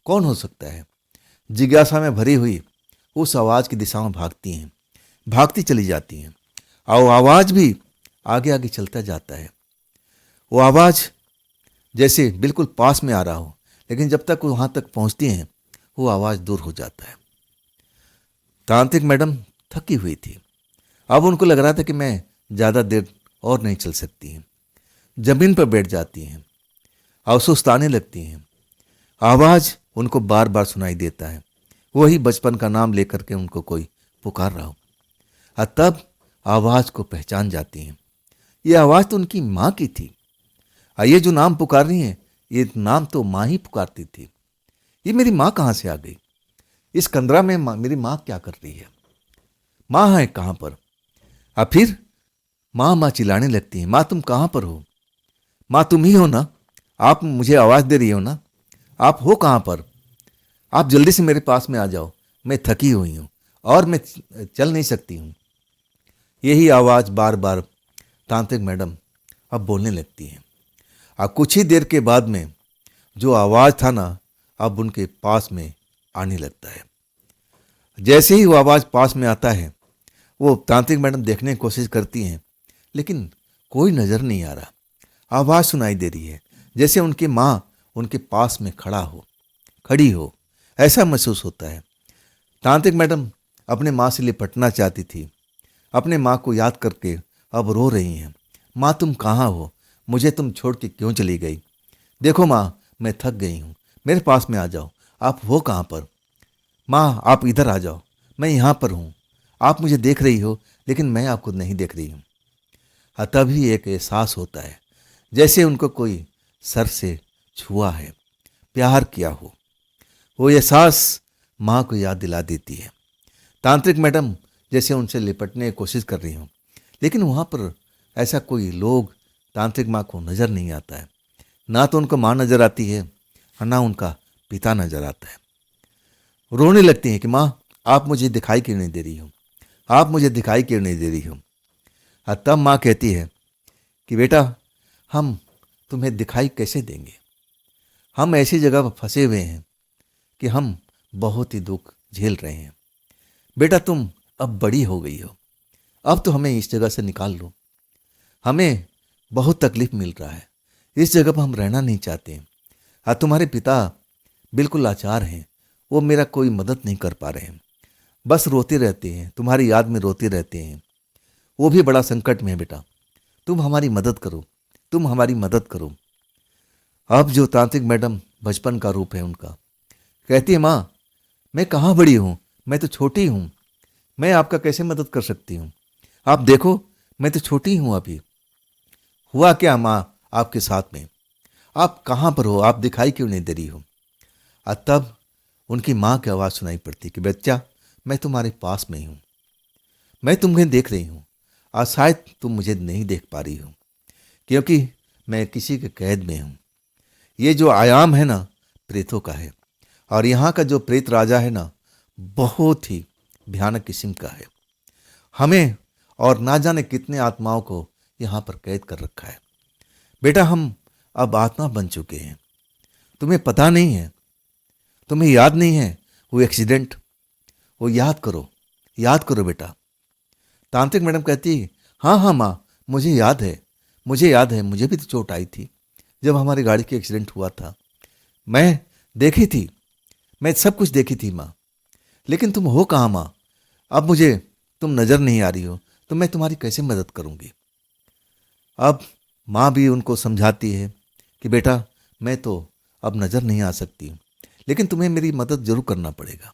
कौन हो सकता है? जिज्ञासा में भरी हुई उस आवाज की दिशा में भागती हैं, भागती चली जाती हैं। और वो आवाज भी आगे आगे चलता जाता है। वो आवाज जैसे बिल्कुल पास में आ रहा हो, लेकिन जब तक वो वहां तक पहुंचती हैं, वो आवाज दूर हो जाता है। तांत्रिक मैडम थकी हुई थी। अब उनको लग रहा था कि मैं ज़्यादा देर और नहीं चल सकती हैं। जमीन पर बैठ जाती हैं और सुस्ताने लगती हैं। आवाज़ उनको बार बार सुनाई देता है, वही बचपन का नाम लेकर के उनको कोई पुकार रहा हो। और तब आवाज़ को पहचान जाती हैं। ये आवाज़ तो उनकी माँ की थी। और ये जो नाम पुकार रही हैं, ये नाम तो माँ ही पुकारती थी। ये मेरी माँ कहाँ से आ गई? इस कंदरा में मेरी माँ क्या कर रही है? माँ है कहाँ पर? और फिर माँ माँ चिल्लाने लगती है, माँ तुम कहाँ पर हो? माँ तुम ही हो ना? आप मुझे आवाज़ दे रही हो ना? आप हो कहाँ पर? आप जल्दी से मेरे पास में आ जाओ, मैं थकी हुई हूँ और मैं चल नहीं सकती हूँ। यही आवाज़ बार बार तांत्रिक मैडम अब बोलने लगती हैं। और कुछ ही देर के बाद में जो आवाज़ था ना, अब उनके पास में आने लगता है। जैसे ही वो आवाज़ पास में आता है, वो तांत्रिक मैडम देखने की कोशिश करती हैं, लेकिन कोई नज़र नहीं आ रहा। आवाज़ सुनाई दे रही है, जैसे उनकी माँ उनके पास में खड़ी हो, ऐसा महसूस होता है। तांत्रिक मैडम अपने माँ से लिपटना चाहती थी। अपने माँ को याद करके अब रो रही हैं। माँ तुम कहाँ हो? मुझे तुम छोड़ के क्यों चली गई? देखो माँ, मैं थक गई हूँ, मेरे पास में आ जाओ। आप हो कहाँ पर? माँ आप इधर आ जाओ, मैं यहाँ पर हूँ। आप मुझे देख रही हो, लेकिन मैं आपको नहीं देख रही हूँ। तभी एक एहसास होता है, जैसे उनको कोई सर से छुआ है, प्यार किया हो। वो एहसास माँ को याद दिला देती है। तांत्रिक मैडम जैसे उनसे लिपटने की कोशिश कर रही हूँ, लेकिन वहाँ पर ऐसा कोई लोग तांत्रिक माँ को नज़र नहीं आता है। ना तो उनको माँ नज़र आती है और ना उनका पिता नज़र आता है। रोने लगती हैं कि माँ आप मुझे दिखाई क्यों नहीं दे रही हो? आप मुझे दिखाई क्यों नहीं दे रही हो? और तब माँ कहती है कि बेटा हम तुम्हें दिखाई कैसे देंगे? हम ऐसी जगह पर फंसे हुए हैं कि हम बहुत ही दुख झेल रहे हैं। बेटा तुम अब बड़ी हो गई हो, अब तो हमें इस जगह से निकाल लो। हमें बहुत तकलीफ मिल रहा है, इस जगह पर हम रहना नहीं चाहते हैं। और तुम्हारे पिता बिल्कुल लाचार हैं, वो मेरा कोई मदद नहीं कर पा रहे हैं, बस रोते रहते हैं, तुम्हारी याद में रोते रहते हैं। वो भी बड़ा संकट में है। बेटा तुम हमारी मदद करो, तुम हमारी मदद करो। अब जो तांत्रिक मैडम बचपन का रूप है उनका, कहती है माँ मैं कहाँ बड़ी हूँ, मैं तो छोटी हूँ, मैं आपका कैसे मदद कर सकती हूँ? आप देखो मैं तो छोटी हूँ अभी। हुआ क्या माँ आपके साथ में? आप कहाँ पर हो? आप दिखाई क्यों नहीं दे रही हो? और तब उनकी माँ की आवाज़ सुनाई पड़ती कि बच्चा मैं तुम्हारे पास में हूँ, मैं तुम्हें देख रही हूँ और शायद तुम मुझे नहीं देख पा रही हो, क्योंकि मैं किसी के कैद में हूँ। ये जो आयाम है ना, प्रेतों का है। और यहाँ का जो प्रेत राजा है ना, बहुत ही भयानक किस्म का है। हमें और ना जाने कितने आत्माओं को यहाँ पर कैद कर रखा है। बेटा हम अब आत्मा बन चुके हैं, तुम्हें पता नहीं है, तुम्हें याद नहीं है वो एक्सीडेंट? वो याद करो बेटा। तांत्रिक मैडम कहती है हाँ हाँ माँ मुझे याद है, मुझे याद है, मुझे भी तो चोट आई थी जब हमारी गाड़ी की एक्सीडेंट हुआ था। मैं देखी थी, मैं सब कुछ देखी थी माँ। लेकिन तुम हो कहाँ माँ? अब मुझे तुम नज़र नहीं आ रही हो, तो मैं तुम्हारी कैसे मदद करूँगी? अब माँ भी उनको समझाती है कि बेटा मैं तो अब नज़र नहीं आ सकती हूँ, लेकिन तुम्हें मेरी मदद जरूर करना पड़ेगा।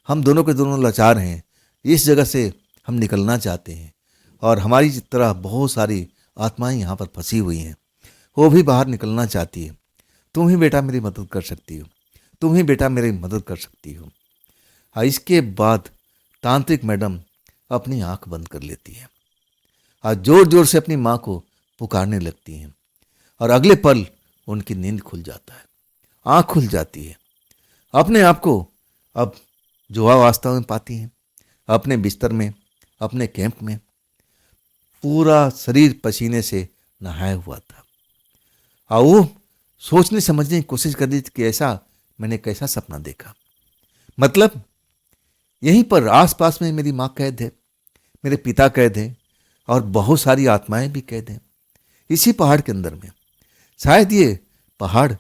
हम दोनों के दोनों लाचार हैं, इस जगह से हम निकलना चाहते हैं और हमारी तरह बहुत सारी आत्माएं यहाँ पर फंसी हुई हैं, वो भी बाहर निकलना चाहती है। तुम ही बेटा मेरी मदद कर सकती हो, तुम ही बेटा मेरी मदद कर सकती हो। इसके बाद तांत्रिक मैडम अपनी आंख बंद कर लेती है और जोर जोर से अपनी माँ को पुकारने लगती हैं और अगले पल उनकी नींद खुल जाता है, आंख खुल जाती है। अपने आप को अब जुआ वास्तव में पाती हैं, अपने बिस्तर में, अपने कैंप में। पूरा शरीर पसीने से नहाया हुआ था और वो सोचने समझने की कोशिश कर रही थी कि ऐसा मैंने कैसा सपना देखा। मतलब यहीं पर आसपास में मेरी माँ कैद है, मेरे पिता कैद हैं और बहुत सारी आत्माएं भी कैद हैं इसी पहाड़ के अंदर में। शायद ये पहाड़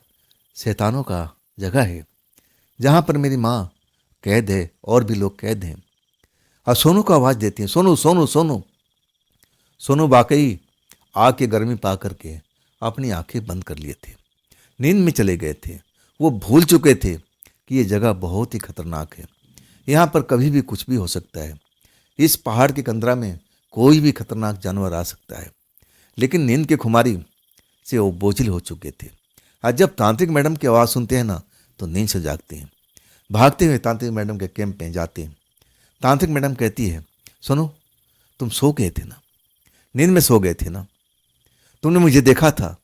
शैतानों का जगह है जहाँ पर मेरी माँ कैद है और भी लोग कैद हैं। और सोनू को आवाज़ देती है, सोनू सोनू सोनू। सोनू वाकई आग की गर्मी पा करके अपनी आंखें बंद कर लिए थे, नींद में चले गए थे। वो भूल चुके थे कि ये जगह बहुत ही खतरनाक है, यहाँ पर कभी भी कुछ भी हो सकता है। इस पहाड़ के कंदरा में कोई भी खतरनाक जानवर आ सकता है। लेकिन नींद के खुमारी से वो बोझिल हो चुके थे। आज जब तांत्रिक मैडम की आवाज़ सुनते हैं ना तो नींद से जागते हैं, भागते हुए तांत्रिक मैडम के कैंप में जाते हैं। तांत्रिक मैडम कहती है, सुनो तुम सो गए थे ना, नींद में सो गए थे ना, तुमने मुझे देखा था,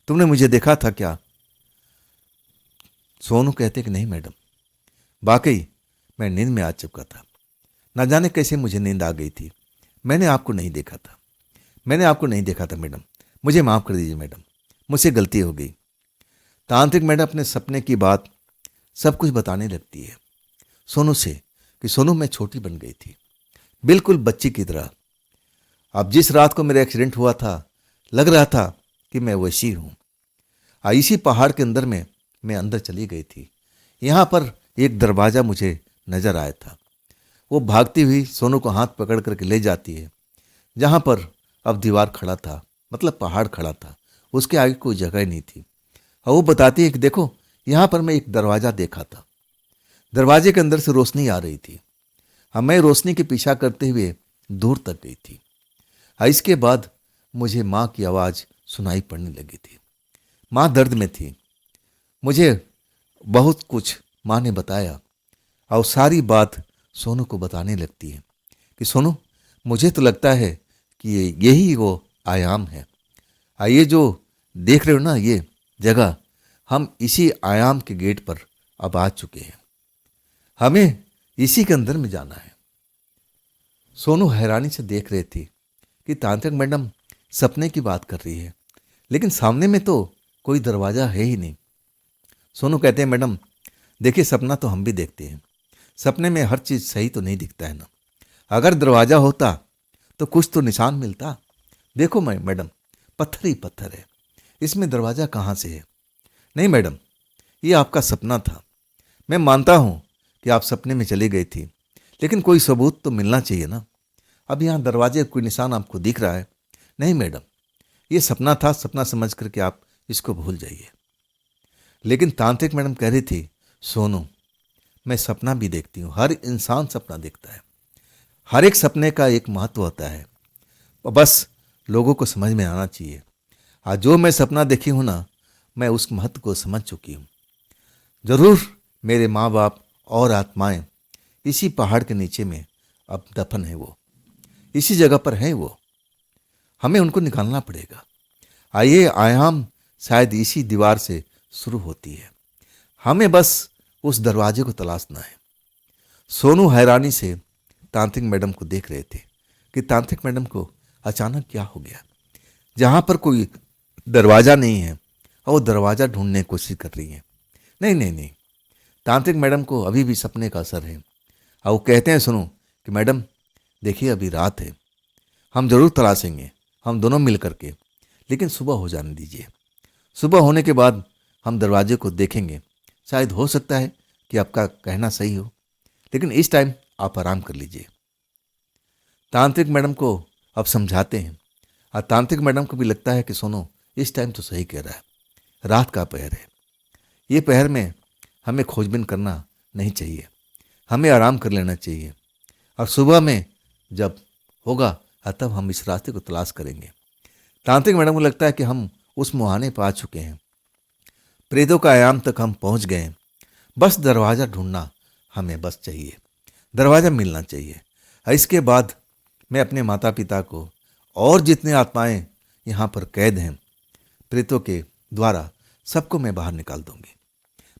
तुमने मुझे देखा था क्या? सोनू कहते कि नहीं मैडम, वाकई मैं नींद में आ चुका था, ना जाने कैसे मुझे नींद आ गई थी। मैंने आपको नहीं देखा था, मैंने आपको नहीं देखा था मैडम, मुझे माफ़ कर दीजिए मैडम, मुझसे गलती हो गई। तांत्रिक मैडम अपने सपने की बात सब कुछ बताने लगती है सोनू से कि सोनू मैं छोटी बन गई थी, बिल्कुल बच्ची की तरह। अब जिस रात को मेरा एक्सीडेंट हुआ था लग रहा था कि मैं वैसी हूँ। इसी पहाड़ के अंदर में मैं अंदर चली गई थी। यहाँ पर एक दरवाज़ा मुझे नजर आया था। वो भागती हुई सोनू को हाथ पकड़ करके ले जाती है जहाँ पर अब दीवार खड़ा था, मतलब पहाड़ खड़ा था, उसके आगे कोई जगह नहीं थी। और वो बताती है कि देखो यहाँ पर मैं एक दरवाज़ा देखा था, दरवाजे के अंदर से रोशनी आ रही थी। मैं रोशनी के पीछा करते हुए दूर तक गई थी। इसके बाद मुझे माँ की आवाज़ सुनाई पड़ने लगी थी। माँ दर्द में थी, मुझे बहुत कुछ माँ ने बताया और सारी बात सोनू को बताने लगती है कि सोनू मुझे तो लगता है कि यही वो आयाम है। ये जो देख रहे हो ना ये जगह, हम इसी आयाम के गेट पर अब आ चुके हैं, हमें इसी के अंदर में जाना है। सोनू हैरानी से देख रहे थे कि तांत्रिक मैडम सपने की बात कर रही है, लेकिन सामने में तो कोई दरवाज़ा है ही नहीं। सोनू कहते हैं मैडम देखिए सपना तो हम भी देखते हैं, सपने में हर चीज़ सही तो नहीं दिखता है ना, अगर दरवाज़ा होता तो कुछ तो निशान मिलता। देखो मैडम पत्थर ही पत्थर है, इसमें दरवाज़ा कहाँ से है? नहीं मैडम ये आपका सपना था, मैं मानता हूँ कि आप सपने में चली गई थी, लेकिन कोई सबूत तो मिलना चाहिए ना। अब यहाँ दरवाजे कोई निशान आपको दिख रहा है? नहीं मैडम ये सपना था, सपना समझ करके आप इसको भूल जाइए। लेकिन तांत्रिक मैडम कह रही थी सोनू मैं सपना भी देखती हूँ, हर इंसान सपना देखता है, हर एक सपने का एक महत्व होता है, बस लोगों को समझ में आना चाहिए। आज जो मैं सपना देखी हूँ ना, मैं उस महत्व को समझ चुकी हूँ। जरूर मेरे माँ बाप और आत्माएं इसी पहाड़ के नीचे में अब दफन है, वो इसी जगह पर है, वो हमें उनको निकालना पड़ेगा। आइए आयाम शायद इसी दीवार से शुरू होती है, हमें बस उस दरवाजे को तलाशना है। सोनू हैरानी से तांत्रिक मैडम को देख रहे थे कि तांत्रिक मैडम को अचानक क्या हो गया, जहाँ पर कोई दरवाज़ा नहीं है और वो दरवाज़ा ढूंढने की कोशिश कर रही है। नहीं नहीं नहीं, तांत्रिक मैडम को अभी भी सपने का असर है और वो कहते हैं सुनो कि मैडम देखिए अभी रात है, हम जरूर तलाशेंगे, हम दोनों मिल करके, लेकिन सुबह हो जाने दीजिए। सुबह होने के बाद हम दरवाजे को देखेंगे, शायद हो सकता है कि आपका कहना सही हो, लेकिन इस टाइम आप आराम कर लीजिए। तांत्रिक मैडम को अब समझाते हैं और तांत्रिक मैडम को भी लगता है कि सुनो इस टाइम तो सही कह रहा है, रात का पहर है, ये पहर में हमें खोजबीन करना नहीं चाहिए, हमें आराम कर लेना चाहिए और सुबह में जब होगा तब हम इस रास्ते को तलाश करेंगे। तांत्रिक मैडम को लगता है कि हम उस मुहाने पर आ चुके हैं, प्रेतों का आयाम तक हम पहुंच गए हैं, बस दरवाज़ा ढूंढना हमें बस चाहिए, दरवाज़ा मिलना चाहिए। इसके बाद मैं अपने माता पिता को और जितने आत्माएं यहाँ पर कैद हैं प्रेतों के द्वारा, सबको मैं बाहर निकाल दूंगी।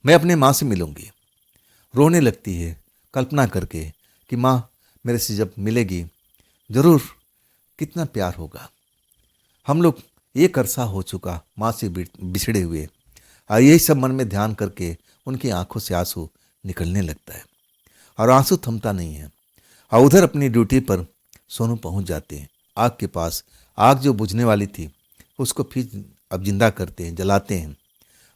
मैं अपने माँ से मिलूंगी। रोने लगती है कल्पना करके कि माँ मेरे से जब मिलेगी जरूर कितना प्यार होगा। हम लोग एक अरसा हो चुका माँ से बिछड़े हुए, और यही सब मन में ध्यान करके उनकी आंखों से आंसू निकलने लगता है और आंसू थमता नहीं है। और उधर अपनी ड्यूटी पर सोनू पहुंच जाते हैं आग के पास। आग जो बुझने वाली थी उसको फिर अब जिंदा करते हैं, जलाते हैं।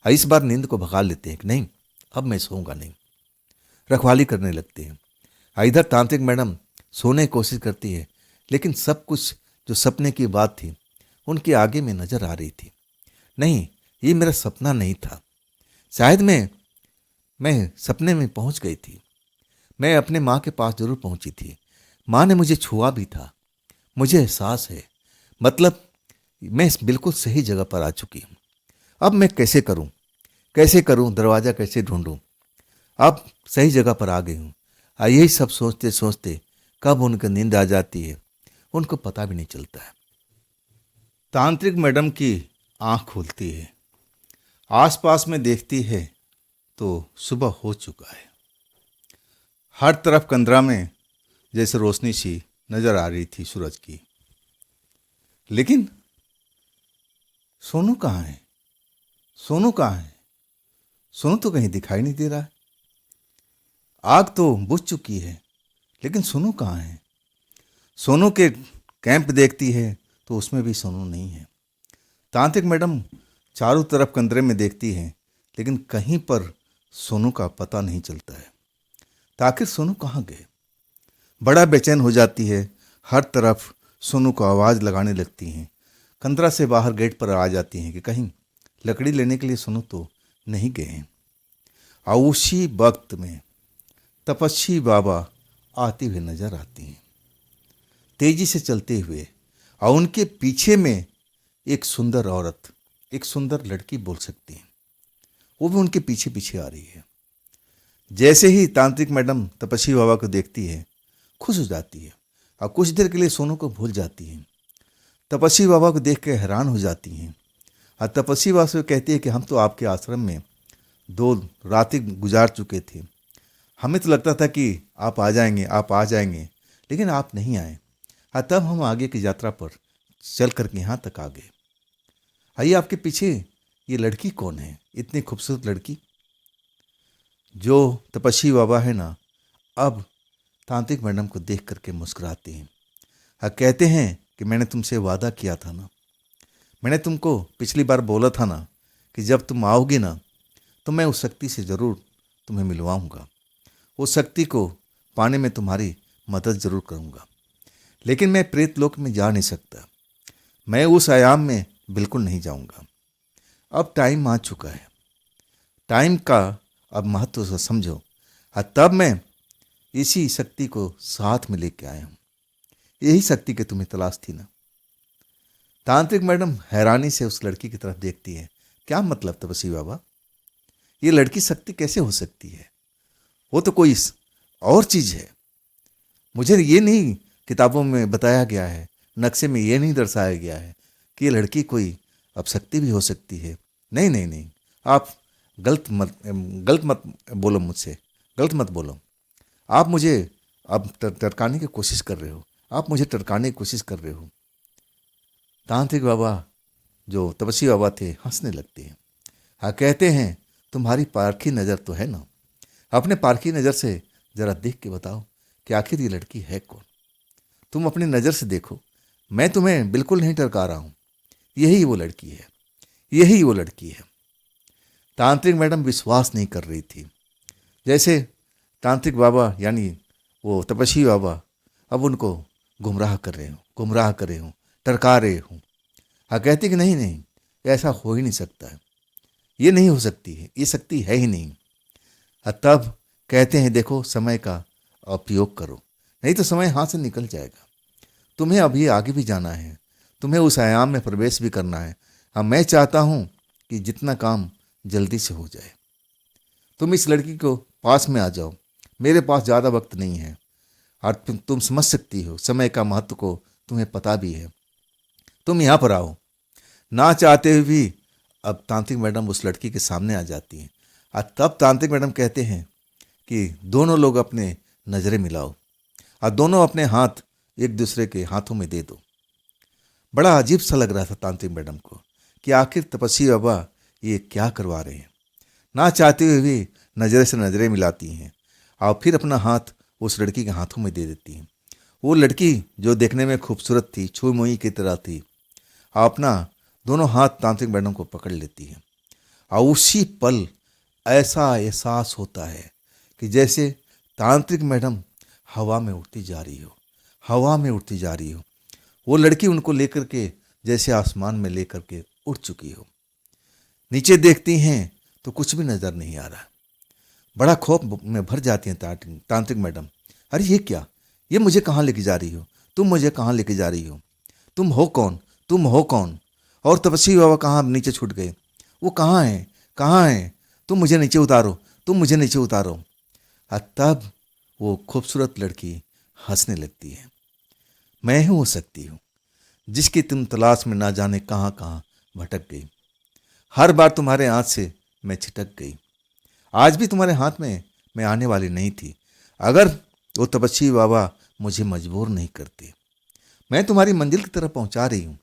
और इस बार नींद को भगा लेते हैं कि नहीं अब मैं सोऊंगा नहीं, रखवाली करने लगते हैं। और इधर तांत्रिक मैडम सोने की कोशिश करती है, लेकिन सब कुछ जो सपने की बात थी उनके आगे में नजर आ रही थी। नहीं, ये मेरा सपना नहीं था, शायद मैं सपने में पहुंच गई थी। मैं अपने माँ के पास जरूर पहुंची थी, माँ ने मुझे छुआ भी था, मुझे एहसास है, मतलब मैं बिल्कुल सही जगह पर आ चुकी हूँ। अब मैं कैसे करूँ, दरवाज़ा कैसे ढूंढूं। अब सही जगह पर आ गई हूँ। यही सब सोचते सोचते कब उनकी नींद आ जाती है उनको पता भी नहीं चलता है। तांत्रिक मैडम की आंख खुलती है, आसपास में देखती है तो सुबह हो चुका है। हर तरफ कंदरा में जैसे रोशनी सी नजर आ रही थी सूरज की, लेकिन सोनू कहाँ है? सोनू कहाँ है? सोनू तो कहीं दिखाई नहीं दे रहा है। आग तो बुझ चुकी है, लेकिन सोनू कहाँ है? सोनू के कैंप देखती है तो उसमें भी सोनू नहीं है। तांत्रिक मैडम चारों तरफ कंदरे में देखती है, लेकिन कहीं पर सोनू का पता नहीं चलता है। तो आखिर सोनू कहाँ गए? बड़ा बेचैन हो जाती है, हर तरफ सोनू को आवाज़ लगाने लगती हैं। कंदरा से बाहर गेट पर आ जाती हैं कि कहीं लकड़ी लेने के लिए सोनू तो नहीं गए हैं। और उसी वक्त में तपस्वी बाबा आते हुए नजर आती हैं, तेजी से चलते हुए, और उनके पीछे में एक सुंदर औरत, एक सुंदर लड़की बोल सकती हैं, वो भी उनके पीछे पीछे आ रही है। जैसे ही तांत्रिक मैडम तपस्वी बाबा को देखती है खुश हो जाती है और कुछ देर के लिए सोनू को भूल जाती है। तपस्वी बाबा को देख के हैरान हो जाती हैं और तपस्वी बाबा से कहती है कि हम तो आपके आश्रम में 2 रातें गुजार चुके थे, हमें तो लगता था कि आप आ जाएंगे, लेकिन आप नहीं आए। तब हम आगे की यात्रा पर चल करके यहाँ तक आ गए। आइए, आपके पीछे ये लड़की कौन है? इतनी खूबसूरत लड़की। जो तपस्वी बाबा है ना, अब तांत्रिक मैडम को देख करके मुस्कुराते हैं और कहते हैं कि मैंने तुमसे वादा किया था ना, मैंने तुमको पिछली बार बोला था ना कि जब तुम आओगी ना तो मैं उस शक्ति से ज़रूर तुम्हें मिलवाऊंगा, उस शक्ति को पाने में तुम्हारी मदद ज़रूर करूंगा। लेकिन मैं प्रेत लोक में जा नहीं सकता, मैं उस आयाम में बिल्कुल नहीं जाऊंगा। अब टाइम आ चुका है, टाइम का अब महत्व से समझो। तब मैं इसी शक्ति को साथ में लेके आया हूँ, यही शक्ति की तुम्हें तलाश थी ना। तांत्रिक मैडम हैरानी से उस लड़की की तरफ देखती है। क्या मतलब तपस्वी बाबा, ये लड़की शक्ति कैसे हो सकती है? वो तो कोई और चीज़ है, मुझे ये नहीं किताबों में बताया गया है, नक्शे में ये नहीं दर्शाया गया है कि ये लड़की कोई अब शक्ति भी हो सकती है। नहीं नहीं नहीं, आप गलत मत बोलो, मुझसे गलत मत बोलो। आप मुझे अब टरकाने की कोशिश कर रहे हो, आप मुझे टरकाने की कोशिश कर रहे हो। तांत्रिक बाबा जो तपस्वी बाबा थे हंसने लगते हैं। हाँ, कहते हैं तुम्हारी पारखी नज़र तो है ना, अपने पारखी नज़र से ज़रा देख के बताओ कि आखिर ये लड़की है कौन। तुम अपनी नज़र से देखो, मैं तुम्हें बिल्कुल नहीं टरका रहा हूँ, यही वो लड़की है, यही वो लड़की है। तांत्रिक मैडम विश्वास नहीं कर रही थी, जैसे तांत्रिक बाबा यानी वो तपस्वी बाबा अब उनको गुमराह कर रहे हूँ, टरका रहे हूँ। हाँ, कहती कि नहीं नहीं, ऐसा हो ही नहीं सकता है, ये नहीं हो सकती है, ये शक्ति है ही नहीं। तब कहते हैं देखो समय का उपयोग करो, नहीं तो समय हाथ से निकल जाएगा। तुम्हें अभी आगे भी जाना है, तुम्हें उस आयाम में प्रवेश भी करना है। अब मैं चाहता हूँ कि जितना काम जल्दी से हो जाए। तुम इस लड़की को पास में आ जाओ, मेरे पास ज़्यादा वक्त नहीं है और तुम समझ सकती हो समय का महत्व को, तुम्हें पता भी है। तुम यहाँ पर आओ। ना चाहते हुए भी अब तांत्रिक मैडम उस लड़की के सामने आ जाती हैं और तब तांत्रिक मैडम कहते हैं कि दोनों लोग अपने नज़रें मिलाओ और दोनों अपने हाथ एक दूसरे के हाथों में दे दो। बड़ा अजीब सा लग रहा था तांत्रिक मैडम को कि आखिर तपस्वी बाबा ये क्या करवा रहे हैं। ना चाहते हुए भी नज़रे से नज़रें मिलाती हैं और फिर अपना हाथ उस लड़की के हाथों में दे देती हैं। वो लड़की जो देखने में खूबसूरत थी, छुई मुई की तरह थी, और अपना दोनों हाथ तांत्रिक मैडम को पकड़ लेती है और उसी पल ऐसा एहसास होता है कि जैसे तांत्रिक मैडम हवा में उड़ती जा रही हो, हवा में उड़ती जा रही हो। वो लड़की उनको लेकर के जैसे आसमान में लेकर के उड़ चुकी हो। नीचे देखती हैं तो कुछ भी नज़र नहीं आ रहा। बड़ा खौफ में भर जाती हैं तांत्रिक मैडम। अरे ये क्या, ये मुझे कहाँ लेके जा रही हो, तुम मुझे कहाँ लेके जा रही हो, तुम हो कौन, तुम हो कौन। और तपस्वी बाबा कहाँ नीचे छूट गए, वो कहाँ हैं, कहाँ हैं, तुम मुझे नीचे उतारो, तुम मुझे नीचे उतारो। और तब वो खूबसूरत लड़की हंसने लगती है। मैं हूँ वो शक्ति हूँ जिसकी तुम तलाश में ना जाने कहाँ कहाँ भटक गई। हर बार तुम्हारे हाथ से मैं छिटक गई। आज भी तुम्हारे हाथ में मैं आने वाली नहीं थी अगर वो तपस्वी बाबा मुझे मजबूर नहीं करते। मैं तुम्हारी मंजिल की तरफ पहुंचा रही हूँ।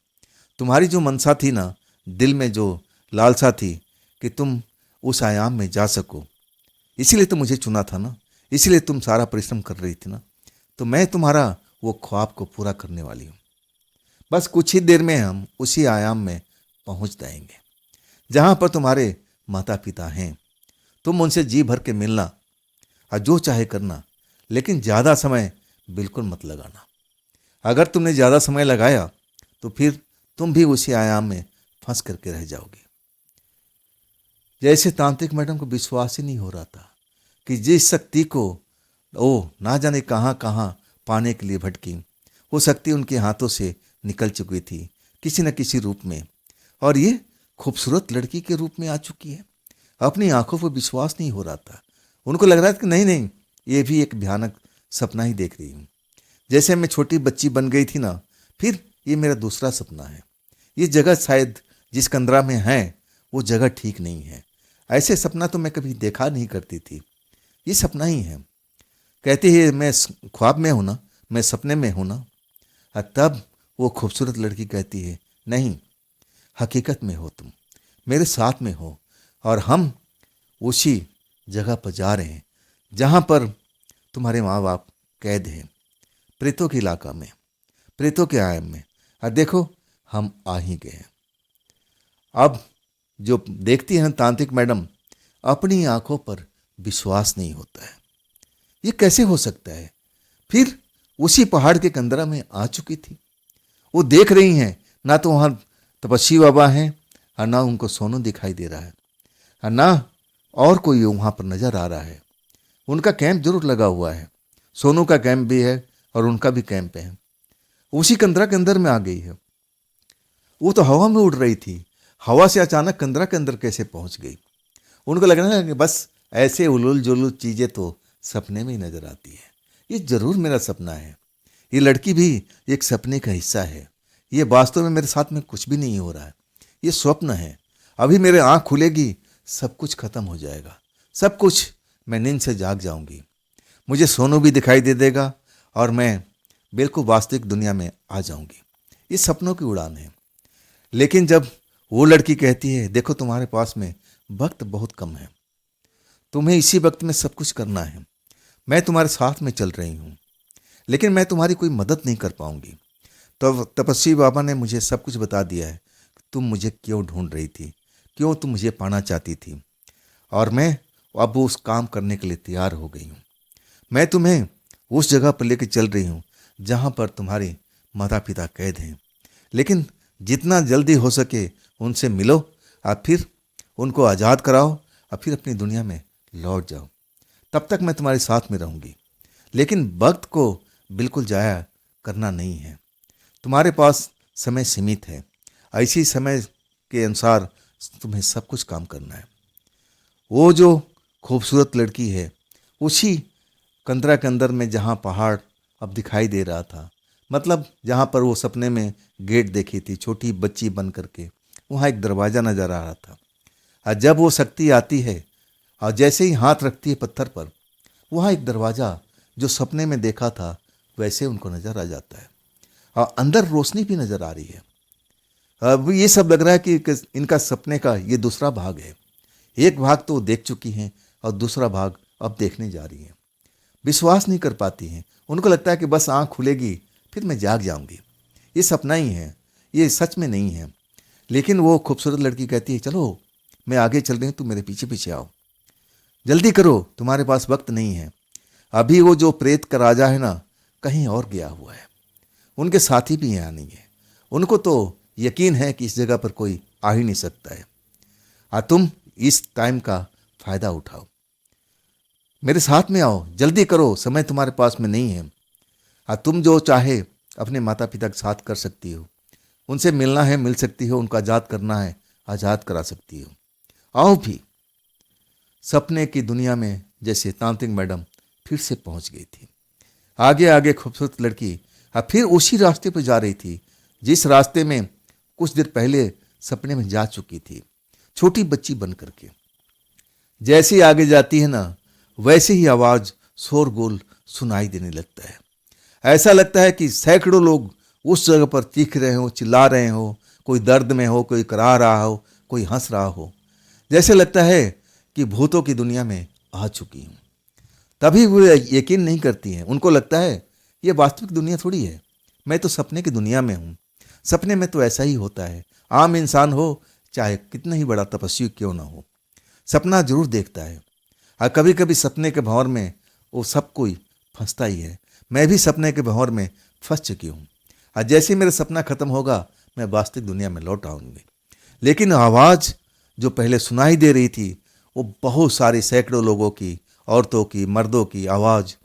तुम्हारी जो मनसा थी ना, दिल में जो लालसा थी कि तुम उस आयाम में जा सको, इसीलिए तो मुझे चुना था ना, इसीलिए तुम सारा परिश्रम कर रही थी ना। तो मैं तुम्हारा वो ख्वाब को पूरा करने वाली हूँ। बस कुछ ही देर में हम उसी आयाम में पहुँच जाएंगे जहाँ पर तुम्हारे माता पिता हैं। तुम उनसे जी भर के मिलना और जो चाहे करना, लेकिन ज़्यादा समय बिल्कुल मत लगाना। अगर तुमने ज़्यादा समय लगाया तो फिर तुम भी उसी आयाम में फंस करके रह जाओगे। जैसे तांत्रिक मैडम को विश्वास ही नहीं हो रहा था कि जिस शक्ति को वो ना जाने कहाँ कहाँ पाने के लिए भटकी, वो शक्ति उनके हाथों से निकल चुकी थी किसी न किसी रूप में, और ये खूबसूरत लड़की के रूप में आ चुकी है। अपनी आंखों पर विश्वास नहीं हो रहा था। उनको लग रहा था कि नहीं नहीं, ये भी एक भयानक सपना ही देख रही हूँ। जैसे मैं छोटी बच्ची बन गई थी ना, फिर ये मेरा दूसरा सपना है। ये जगह शायद जिस कंदरा में है वो जगह ठीक नहीं है। ऐसे सपना तो मैं कभी देखा नहीं करती थी, ये सपना ही है। कहती है मैं ख्वाब में हूँ ना, मैं सपने में हूँ ना। और तब वो खूबसूरत लड़की कहती है नहीं, हकीकत में हो, तुम मेरे साथ में हो और हम उसी जगह पर जा रहे हैं जहाँ पर तुम्हारे माँ बाप कैद हैं, प्रेतों के इलाका में, प्रेतों के आयाम में। और देखो हम आ ही गए हैं। अब जो देखती है तांत्रिक मैडम, अपनी आंखों पर विश्वास नहीं होता है। ये कैसे हो सकता है। फिर उसी पहाड़ के कंदरा में आ चुकी थी। वो देख रही हैं ना तो वहाँ तपस्वी बाबा हैं और ना उनको सोनू दिखाई दे रहा है और ना और कोई वहाँ पर नजर आ रहा है। उनका कैंप जरूर लगा हुआ है, सोनू का कैंप भी है और उनका भी कैंप है। उसी कंदरा के अंदर में आ गई है। वो तो हवा में उड़ रही थी, हवा से अचानक कंदरा के अंदर कैसे पहुंच गई। उनको लगने लगा कि बस ऐसे उलूल जुलूल चीज़ें तो सपने में ही नजर आती है, ये जरूर मेरा सपना है। ये लड़की भी एक सपने का हिस्सा है, ये वास्तव में मेरे साथ में कुछ भी नहीं हो रहा है, ये स्वप्न है। अभी मेरे आँख खुलेगी, सब कुछ खत्म हो जाएगा, सब कुछ, मैं नींद से जाग जाऊंगी, मुझे सोनू भी दिखाई दे देगा और मैं बिल्कुल वास्तविक दुनिया में आ जाऊंगी। ये सपनों की उड़ान है। लेकिन जब वो लड़की कहती है देखो तुम्हारे पास में वक्त बहुत कम है, तुम्हें इसी वक्त में सब कुछ करना है, मैं तुम्हारे साथ में चल रही हूँ लेकिन मैं तुम्हारी कोई मदद नहीं कर पाऊंगी। तो तपस्वी बाबा ने मुझे सब कुछ बता दिया है, तुम मुझे क्यों ढूंढ रही थी, क्यों तुम मुझे पाना चाहती थी, और मैं अब उस काम करने के लिए तैयार हो गई हूँ। मैं तुम्हें उस जगह पर लेकर चल रही हूँ जहाँ पर तुम्हारे माता पिता कैद हैं। लेकिन जितना जल्दी हो सके उनसे मिलो और फिर उनको आज़ाद कराओ और फिर अपनी दुनिया में लौट जाओ। तब तक मैं तुम्हारे साथ में रहूंगी, लेकिन वक्त को बिल्कुल जाया करना नहीं है। तुम्हारे पास समय सीमित है, ऐसी समय के अनुसार तुम्हें सब कुछ काम करना है। वो जो खूबसूरत लड़की है, उसी कंदरा के अंदर में जहाँ पहाड़ अब दिखाई दे रहा था, मतलब जहाँ पर वो सपने में गेट देखी थी छोटी बच्ची बन करके, वहाँ एक दरवाज़ा नजर आ रहा था। और जब वो शक्ति आती है और जैसे ही हाथ रखती है पत्थर पर, वहाँ एक दरवाज़ा जो सपने में देखा था वैसे उनको नजर आ जाता है और अंदर रोशनी भी नजर आ रही है। अब ये सब लग रहा है कि इनका सपने का ये दूसरा भाग है। एक भाग तो वो देख चुकी हैं और दूसरा भाग अब देखने जा रही हैं। विश्वास नहीं कर पाती हैं, उनको लगता है कि बस आँख खुलेगी फिर मैं जाग जाऊंगी, ये सपना ही है, ये सच में नहीं है। लेकिन वो खूबसूरत लड़की कहती है, चलो मैं आगे चल रही हूँ, तुम मेरे पीछे पीछे आओ, जल्दी करो, तुम्हारे पास वक्त नहीं है। अभी वो जो प्रेत का राजा है ना, कहीं और गया हुआ है, उनके साथी भी यहाँ नहीं है। उनको तो यकीन है कि इस जगह पर कोई आ ही नहीं सकता है। तुम इस टाइम का फायदा उठाओ, मेरे साथ में आओ, जल्दी करो, समय तुम्हारे पास में नहीं है। तुम जो चाहे अपने माता पिता के साथ कर सकती हो, उनसे मिलना है मिल सकती हो, उनका आज़ाद करना है आज़ाद करा सकती हो। आओ भी। सपने की दुनिया में जैसे तांत्रिक मैडम फिर से पहुंच गई थी। आगे आगे खूबसूरत लड़की अब फिर उसी रास्ते पर जा रही थी जिस रास्ते में कुछ देर पहले सपने में जा चुकी थी, छोटी बच्ची बन करके। जैसे ही आगे जाती है ना, वैसे ही आवाज शोरगुल सुनाई देने लगता है। ऐसा लगता है कि सैकड़ों लोग उस जगह पर चीख रहे हो, चिल्ला रहे हो, कोई दर्द में हो, कोई करा रहा हो, कोई हंस रहा हो। जैसे लगता है कि भूतों की दुनिया में आ चुकी हूं। तभी वो यकीन नहीं करती हैं, उनको लगता है ये वास्तविक दुनिया थोड़ी है, मैं तो सपने की दुनिया में हूँ। सपने में तो ऐसा ही होता है, आम इंसान हो चाहे कितना ही बड़ा तपस्वी क्यों ना हो, सपना जरूर देखता है। और कभी कभी सपने के भंवर में वो सब कोई फंसता ही है। मैं भी सपने के भंवर में फंस चुकी हूँ। और जैसे ही मेरा सपना खत्म होगा मैं वास्तविक दुनिया में लौट आऊंगी। लेकिन आवाज़ जो पहले सुनाई दे रही थी, वो बहुत सारी सैकड़ों लोगों की, औरतों की, मर्दों की आवाज़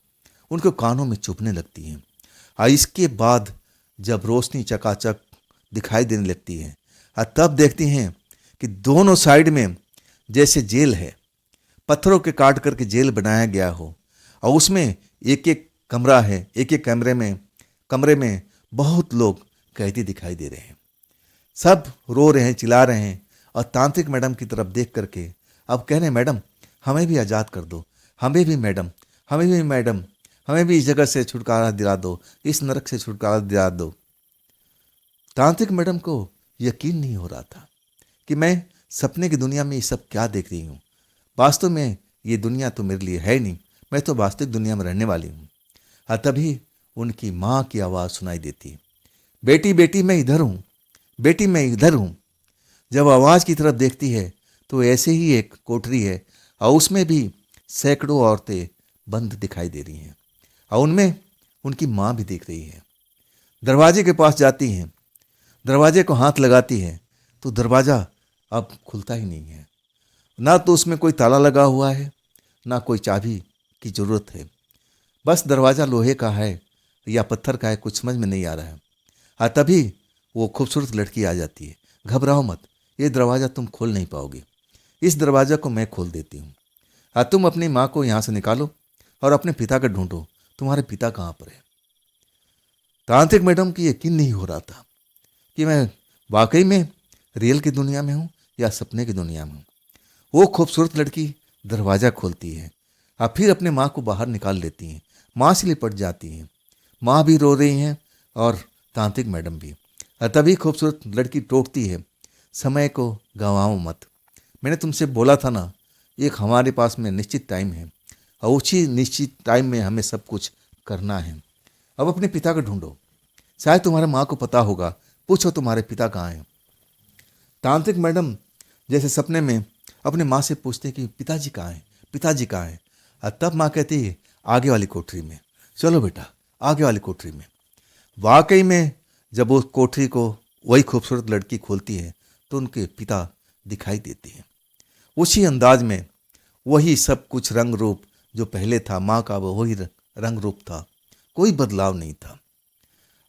उनके कानों में चुभने लगती है। और इसके बाद जब रोशनी चकाचक दिखाई देने लगती है, और तब देखती हैं कि दोनों साइड में जैसे जेल है, पत्थरों के काट करके जेल बनाया गया हो, और उसमें एक एक कमरा है, एक एक कमरे में बहुत लोग कैदी दिखाई दे रहे हैं। सब रो रहे हैं, चिल्ला रहे हैं, और तांत्रिक मैडम की तरफ देख करके अब कह रहे हैं, मैडम हमें भी आज़ाद कर दो, हमें भी मैडम, हमें भी मैडम, हमें भी इस जगह से छुटकारा दिला दो, इस नरक से छुटकारा दिला दो। तांत्रिक मैडम को यकीन नहीं हो रहा था कि मैं सपने की दुनिया में ये सब क्या देख रही हूँ। वास्तव में ये दुनिया तो मेरे लिए है नहीं, मैं तो वास्तविक दुनिया में रहने वाली हूँ। तभी उनकी माँ की आवाज़ सुनाई देती, बेटी बेटी मैं इधर हूँ, बेटी मैं इधर हूँ। जब आवाज़ की तरफ देखती है तो ऐसे ही एक कोठरी है, और उसमें भी सैकड़ों औरतें बंद दिखाई दे रही हैं, और उनमें उनकी माँ भी दिख रही है। दरवाजे के पास जाती हैं, दरवाजे को हाथ लगाती है तो दरवाज़ा अब खुलता ही नहीं है। ना तो उसमें कोई ताला लगा हुआ है, ना कोई चाबी की ज़रूरत है। बस दरवाज़ा लोहे का है या पत्थर का है, कुछ समझ में नहीं आ रहा है। तभी वो खूबसूरत लड़की आ जाती है, घबराओ मत, ये दरवाज़ा तुम खोल नहीं पाओगे, इस दरवाज़ा को मैं खोल देती हूँ। तुम अपनी माँ को यहाँ से निकालो और अपने पिता को ढूंढो, तुम्हारे पिता कहाँ पर है। तांत्रिक मैडम की यकीन नहीं हो रहा था कि मैं वाकई में रियल की दुनिया में हूँ या सपने की दुनिया में हूँ। वो खूबसूरत लड़की दरवाज़ा खोलती है, फिर अपने माँ को बाहर निकाल लेती हैं, माँ से लिपट जाती हैं। माँ भी रो रही हैं और तांत्रिक मैडम भी। तभी खूबसूरत लड़की टोकती है, समय को गंवाओ मत, मैंने तुमसे बोला था ना, एक हमारे पास में निश्चित टाइम है, और उसी निश्चित टाइम में हमें सब कुछ करना है। अब अपने पिता को ढूंढो, शायद तुम्हारे माँ को पता होगा, पूछो तुम्हारे पिता कहाँ हैं। तांत्रिक मैडम जैसे सपने में अपने माँ से पूछते कि पिताजी कहाँ हैं, पिताजी कहाँ हैं। तब माँ कहती है आगे वाली कोठरी में, चलो बेटा आगे वाली कोठरी में। वाकई में जब वो कोठरी को वही खूबसूरत लड़की खोलती है तो उनके पिता दिखाई देते हैं। उसी अंदाज में वही सब कुछ रंग रूप जो पहले था, माँ का वो वही रंग रूप था, कोई बदलाव नहीं था।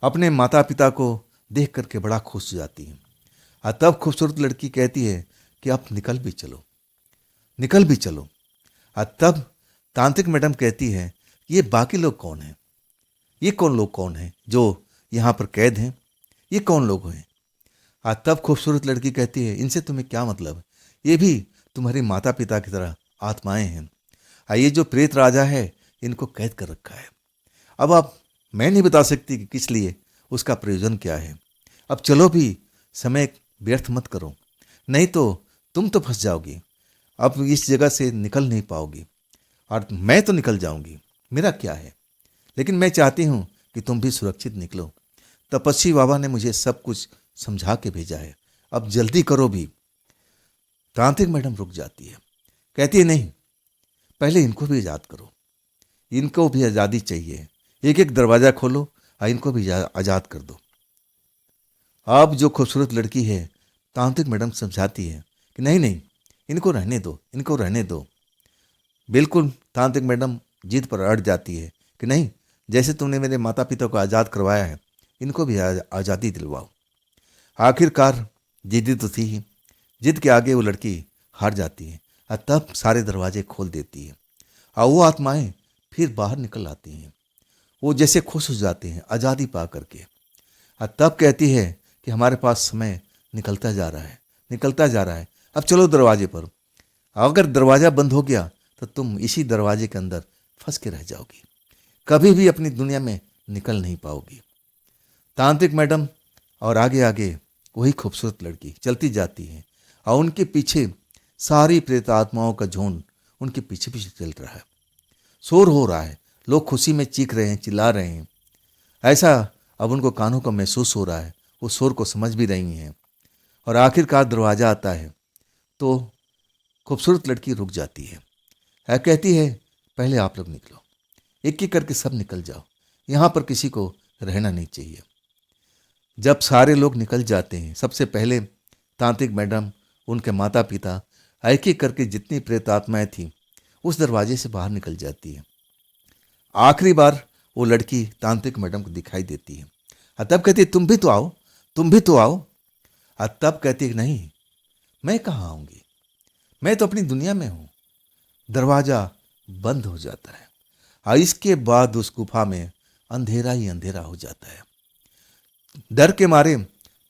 अपने माता पिता को देख करके बड़ा खुश हो जाती है। और तब खूबसूरत लड़की कहती है कि आप निकल भी चलो, निकल भी चलो। और तब तांत्रिक मैडम कहती है, ये बाकी लोग कौन हैं, ये कौन लोग कौन हैं जो यहाँ पर कैद हैं, ये कौन लोग हैं। और तब खूबसूरत लड़की कहती है, इनसे तुम्हें क्या मतलब, ये भी तुम्हारे माता पिता की तरह आत्माएं हैं। और ये जो प्रेत राजा है इनको कैद कर रखा है। अब आप, मैं नहीं बता सकती कि किस लिए, उसका प्रयोजन क्या है। अब चलो भी, समय व्यर्थ मत करो, नहीं तो तुम तो फंस जाओगी, अब इस जगह से निकल नहीं पाओगी। और मैं तो निकल जाऊंगी, मेरा क्या है, लेकिन मैं चाहती हूँ कि तुम भी सुरक्षित निकलो। तपस्वी बाबा ने मुझे सब कुछ समझा के भेजा है, अब जल्दी करो भी। तांत्रिक मैडम रुक जाती है, कहती है नहीं, पहले इनको भी आज़ाद करो, इनको भी आज़ादी चाहिए, एक एक दरवाज़ा खोलो और इनको भी आज़ाद कर दो। अब जो खूबसूरत लड़की है, तांत्रिक मैडम समझाती है कि नहीं नहीं, इनको रहने दो, इनको रहने दो। बिल्कुल तांत्रिक मैडम जिद पर अड़ जाती है कि नहीं, जैसे तुमने मेरे माता पिता को आज़ाद करवाया है, इनको भी आज़ादी दिलवाओ। आखिरकार जिद्दी तो थी ही, जिद के आगे वो लड़की हार जाती है और तब सारे दरवाजे खोल देती है और वो आत्माएं फिर बाहर निकल आती हैं। वो जैसे खुश हो जाते हैं आज़ादी पा करके। और तब कहती है कि हमारे पास समय निकलता जा रहा है, निकलता जा रहा है, अब चलो दरवाजे पर। अगर दरवाज़ा बंद हो गया तो तुम इसी दरवाजे के अंदर फंस के रह जाओगी, कभी भी अपनी दुनिया में निकल नहीं पाओगी। तांत्रिक मैडम और आगे आगे वही खूबसूरत लड़की चलती जाती है और उनके पीछे सारी प्रेत आत्माओं का झुंड उनके पीछे पीछे चल रहा है। शोर हो रहा है, लोग खुशी में चीख रहे हैं, चिल्ला रहे हैं। ऐसा अब उनको कानों को महसूस हो रहा है, वो शोर को समझ भी रही हैं। और आखिरकार दरवाज़ा आता है तो खूबसूरत लड़की रुक जाती है, कहती है पहले आप लोग निकलो, एक एक करके सब निकल जाओ, यहाँ पर किसी को रहना नहीं चाहिए। जब सारे लोग निकल जाते हैं, सबसे पहले तांत्रिक मैडम, उनके माता पिता, एक एक करके जितनी प्रेत आत्माएं थी उस दरवाजे से बाहर निकल जाती है। आखिरी बार वो लड़की तांत्रिक मैडम को दिखाई देती है और तब कहती है तुम भी तो आओ, तुम भी तो आओ। और तब कहती है नहीं, मैं कहाँ आऊँगी, मैं तो अपनी दुनिया में हूँ। दरवाज़ा बंद हो जाता है और इसके बाद उस गुफा में अंधेरा ही अंधेरा हो जाता है। डर के मारे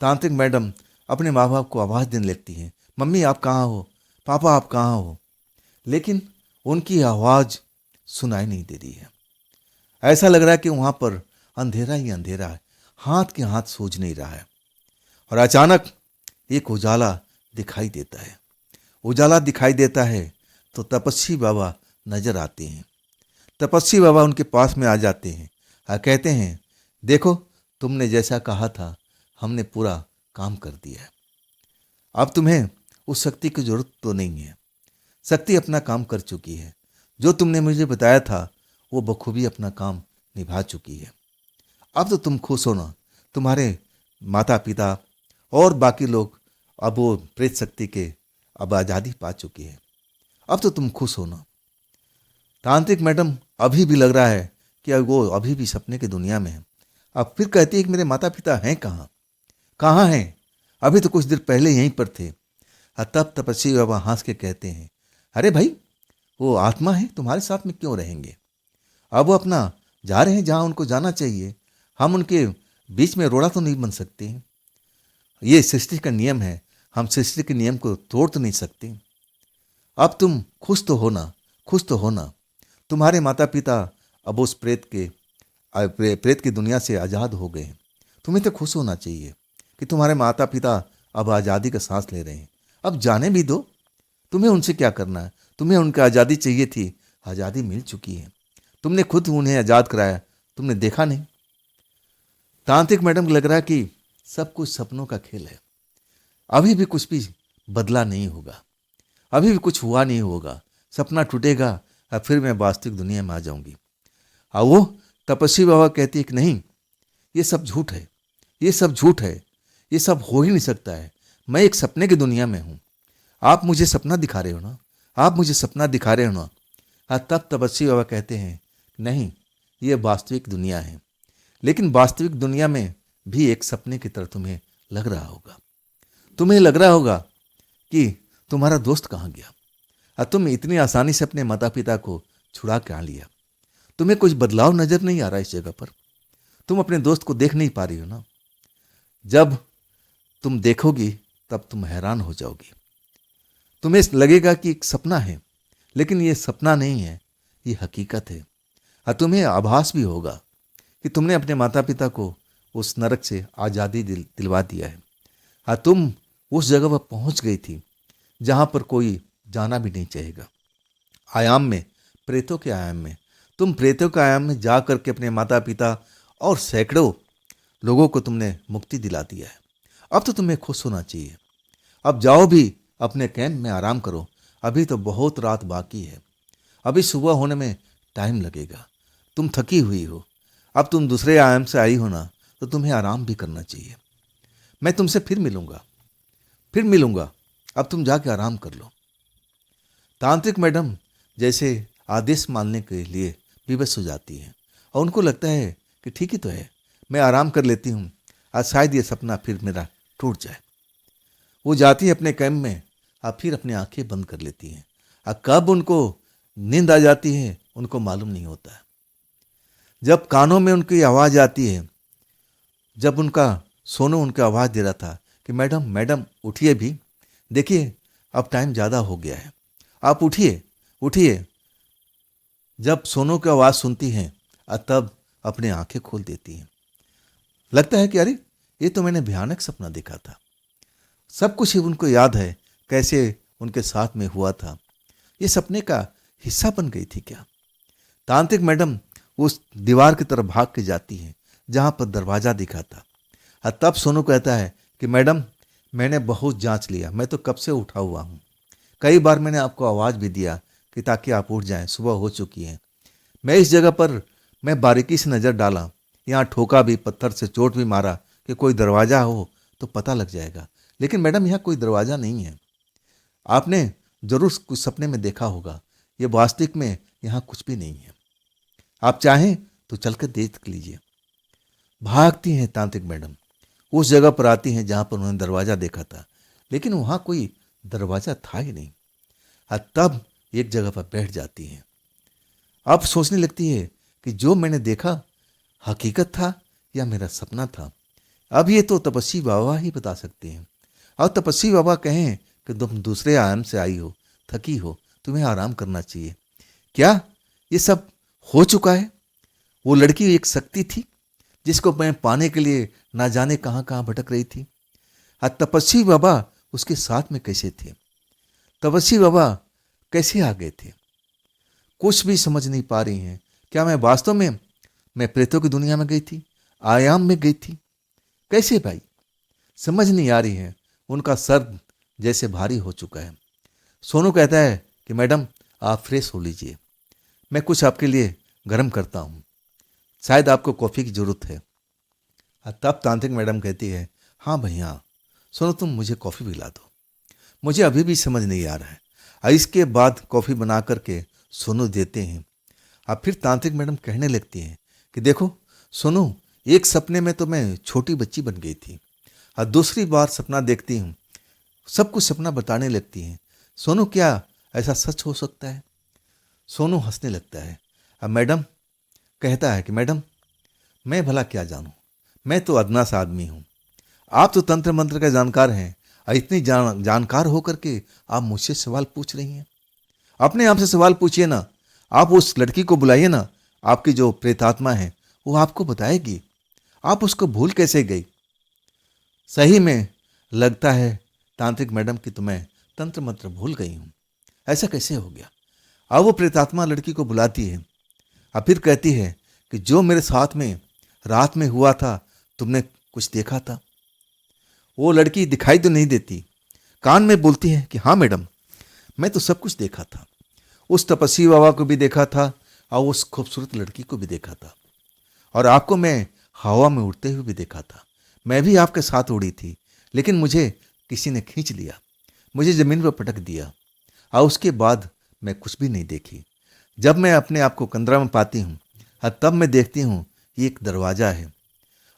तांत्रिक मैडम अपने माँ बाप को आवाज़ देने लगती हैं, मम्मी आप कहाँ हो, पापा आप कहाँ हो। लेकिन उनकी आवाज़ सुनाई नहीं दे रही है। ऐसा लग रहा है कि वहाँ पर अंधेरा ही अंधेरा है, हाथ के हाथ सूझ नहीं रहा है। और अचानक एक उजाला दिखाई देता है। उजाला दिखाई देता है तो तपस्वी बाबा नजर आते हैं। तपस्वी बाबा उनके पास में आ जाते हैं और कहते हैं देखो, तुमने जैसा कहा था हमने पूरा काम कर दिया है, अब तुम्हें उस शक्ति की जरूरत तो नहीं है, शक्ति अपना काम कर चुकी है, जो तुमने मुझे बताया था वो बखूबी अपना काम निभा चुकी है। अब तो तुम खुश हो ना, तुम्हारे माता पिता और बाकी लोग अब वो प्रेत शक्ति के अब आज़ादी पा चुकी है, अब तो तुम खुश हो ना। तांत्रिक मैडम अभी भी लग रहा है कि वो अभी भी सपने की दुनिया में है। अब फिर कहती है कि मेरे माता पिता हैं कहाँ, कहाँ हैं, अभी तो कुछ देर पहले यहीं पर थे। और तब तपस्वी बाबा हंस के कहते हैं अरे भाई, वो आत्मा है, तुम्हारे साथ में क्यों रहेंगे, अब वो अपना जा रहे हैं जहाँ उनको जाना चाहिए, हम उनके बीच में रोड़ा तो नहीं बन सकते। ये सृष्टि का नियम है, हम सृष्टि के नियम को तोड़ तो नहीं सकते। अब तुम खुश तो होना, खुश तो होना, तुम्हारे माता पिता अब उस प्रेत की दुनिया से आज़ाद हो गए हैं। तुम्हें तो खुश होना चाहिए कि तुम्हारे माता पिता अब आज़ादी का सांस ले रहे हैं। अब जाने भी दो, तुम्हें उनसे क्या करना है, तुम्हें उनकी आज़ादी चाहिए थी, आज़ादी मिल चुकी है, तुमने खुद उन्हें आज़ाद कराया, तुमने देखा नहीं। तांत्रिक मैडम को लग रहा है कि सब कुछ सपनों का खेल है, अभी भी कुछ भी बदला नहीं होगा, अभी भी कुछ हुआ नहीं होगा, सपना टूटेगा और फिर मैं वास्तविक दुनिया में आ जाऊंगी। और वो तपस्वी बाबा कहती है कि नहीं, ये सब झूठ है, ये सब झूठ है, ये सब हो ही नहीं सकता है, मैं एक सपने की दुनिया में हूँ, आप मुझे सपना दिखा रहे हो ना, आप मुझे सपना दिखा रहे हो ना। हाँ, तब तपस्वी बाबा कहते हैं नहीं, ये वास्तविक दुनिया है। लेकिन वास्तविक दुनिया में भी एक सपने की तरह तुम्हें लग रहा होगा। तुम्हें लग रहा होगा कि तुम्हारा दोस्त कहाँ गया और तुम इतनी आसानी से अपने माता पिता को छुड़ा के आ लिया। तुम्हें कुछ बदलाव नजर नहीं आ रहा इस जगह पर। तुम अपने दोस्त को देख नहीं पा रही हो ना। जब तुम देखोगी तब तुम हैरान हो जाओगी। तुम्हें लगेगा कि एक सपना है, लेकिन ये सपना नहीं है, ये हकीकत है। और तुम्हें आभास भी होगा कि तुमने अपने माता पिता को उस नरक से आज़ादी दिलवा दिया है। और तुम उस जगह पर पहुंच गई थी जहां पर कोई जाना भी नहीं चाहेगा। आयाम में, प्रेतों के आयाम में, तुम प्रेतों के आयाम में जा करके अपने माता पिता और सैकड़ों लोगों को तुमने मुक्ति दिला दिया है। अब तो तुम्हें खुश होना चाहिए। अब जाओ भी अपने कैंप में आराम करो। अभी तो बहुत रात बाकी है। अभी सुबह होने में टाइम लगेगा। तुम थकी हुई हो। अब तुम दूसरे आयाम से आई हो ना, तो तुम्हें आराम भी करना चाहिए। मैं तुमसे फिर मिलूंगा। अब तुम जाके आराम कर लो। तांत्रिक मैडम जैसे आदेश मानने के लिए विवश हो जाती हैं और उनको लगता है कि ठीक ही तो है, मैं आराम कर लेती हूँ, आज शायद ये सपना फिर मेरा टूट जाए। वो जाती है अपने कैंप में और फिर अपनी आंखें बंद कर लेती हैं। और कब उनको नींद आ जाती है उनको मालूम नहीं होता है। जब कानों में उनकी आवाज़ आती है, जब उनका सोनू उनकी आवाज़ दे रहा था कि मैडम मैडम उठिए भी, देखिए अब टाइम ज़्यादा हो गया है, आप उठिए। जब सोनू की आवाज़ सुनती हैं और तब अपनी आंखें खोल देती हैं। लगता है कि अरे ये तो मैंने भयानक सपना देखा था। सब कुछ ही उनको याद है, कैसे उनके साथ में हुआ था। ये सपने का हिस्सा बन गई थी क्या? तांत्रिक मैडम उस दीवार की तरफ भाग के जाती है जहां पर दरवाजा दिखा था। और तब सोनू कहता है कि मैडम मैंने बहुत जांच लिया, मैं तो कब से उठा हुआ हूँ। कई बार मैंने आपको आवाज़ भी दिया कि ताकि आप उठ जाएं, सुबह हो चुकी है। मैं इस जगह पर मैं बारीकी से नज़र डाला, यहाँ ठोका भी, पत्थर से चोट भी मारा कि कोई दरवाज़ा हो तो पता लग जाएगा। लेकिन मैडम यहाँ कोई दरवाज़ा नहीं है। आपने ज़रूर कुछ सपने में देखा होगा, ये वास्तविक में यहाँ कुछ भी नहीं है। आप चाहें तो चलकर देख लीजिए। भागती हैं तांत्रिक मैडम, उस जगह पर आती हैं जहाँ पर उन्होंने दरवाज़ा देखा था, लेकिन वहाँ कोई दरवाज़ा था ही नहीं। और तब एक जगह पर बैठ जाती हैं। अब सोचने लगती है कि जो मैंने देखा हकीकत था या मेरा सपना था। अब ये तो तपस्वी बाबा ही बता सकते हैं। और तपस्वी बाबा कहें कि तुम दूसरे आयाम से आई हो, थकी हो, तुम्हें आराम करना चाहिए। क्या ये सब हो चुका है? वो लड़की एक शक्ति थी जिसको मैं पाने के लिए ना जाने कहाँ कहाँ भटक रही थी। और तपस्वी बाबा उसके साथ में कैसे थे? तपस्वी बाबा कैसे आ गए थे? कुछ भी समझ नहीं पा रही हैं। क्या मैं वास्तव में मैं प्रेतों की दुनिया में गई थी, आयाम में गई थी? कैसे भाई? समझ नहीं आ रही है। उनका सर जैसे भारी हो चुका है। सोनू कहता है कि मैडम आप फ्रेश हो लीजिए, मैं कुछ आपके लिए गर्म करता हूँ, शायद आपको कॉफ़ी की ज़रूरत है। तब तांत्रिक मैडम कहती है हाँ भैया, सुनो तुम मुझे कॉफ़ी पिला दो, मुझे अभी भी समझ नहीं आ रहा है। और इसके बाद कॉफ़ी बना करके सोनू देते हैं। अब फिर तांत्रिक मैडम कहने लगती हैं कि देखो सोनू, एक सपने में तो मैं छोटी बच्ची बन गई थी और दूसरी बार सपना देखती हूँ, सब कुछ सपना बताने लगती हैं। सोनू क्या ऐसा सच हो सकता है? सोनू हंसने लगता है। अब मैडम कहता है कि मैडम मैं भला क्या जानूँ, मैं तो अदना सा आदमी हूँ, आप तो तंत्र मंत्र का जानकार हैं और इतनी जानकार होकर के आप मुझसे सवाल पूछ रही हैं। अपने आप से सवाल पूछिए ना। आप उस लड़की को बुलाइए ना, आपकी जो प्रेतात्मा है वो आपको बताएगी। आप उसको भूल कैसे गई? सही में लगता है तांत्रिक मैडम कि तुम्हें तंत्र मंत्र भूल गई हूँ। ऐसा कैसे हो गया? अब वो प्रेतात्मा लड़की को बुलाती है और फिर कहती है कि जो मेरे साथ में रात में हुआ था, तुमने कुछ देखा था? वो लड़की दिखाई तो नहीं देती, कान में बोलती है कि हाँ मैडम, मैं तो सब कुछ देखा था। उस तपस्वी बाबा को भी देखा था और उस खूबसूरत लड़की को भी देखा था, और आपको मैं हवा में उड़ते हुए भी देखा था। मैं भी आपके साथ उड़ी थी, लेकिन मुझे किसी ने खींच लिया, मुझे ज़मीन पर पटक दिया और उसके बाद मैं कुछ भी नहीं देखी। जब मैं अपने आप को कंदरा में पाती हूँ तब मैं देखती हूँ कि एक दरवाज़ा है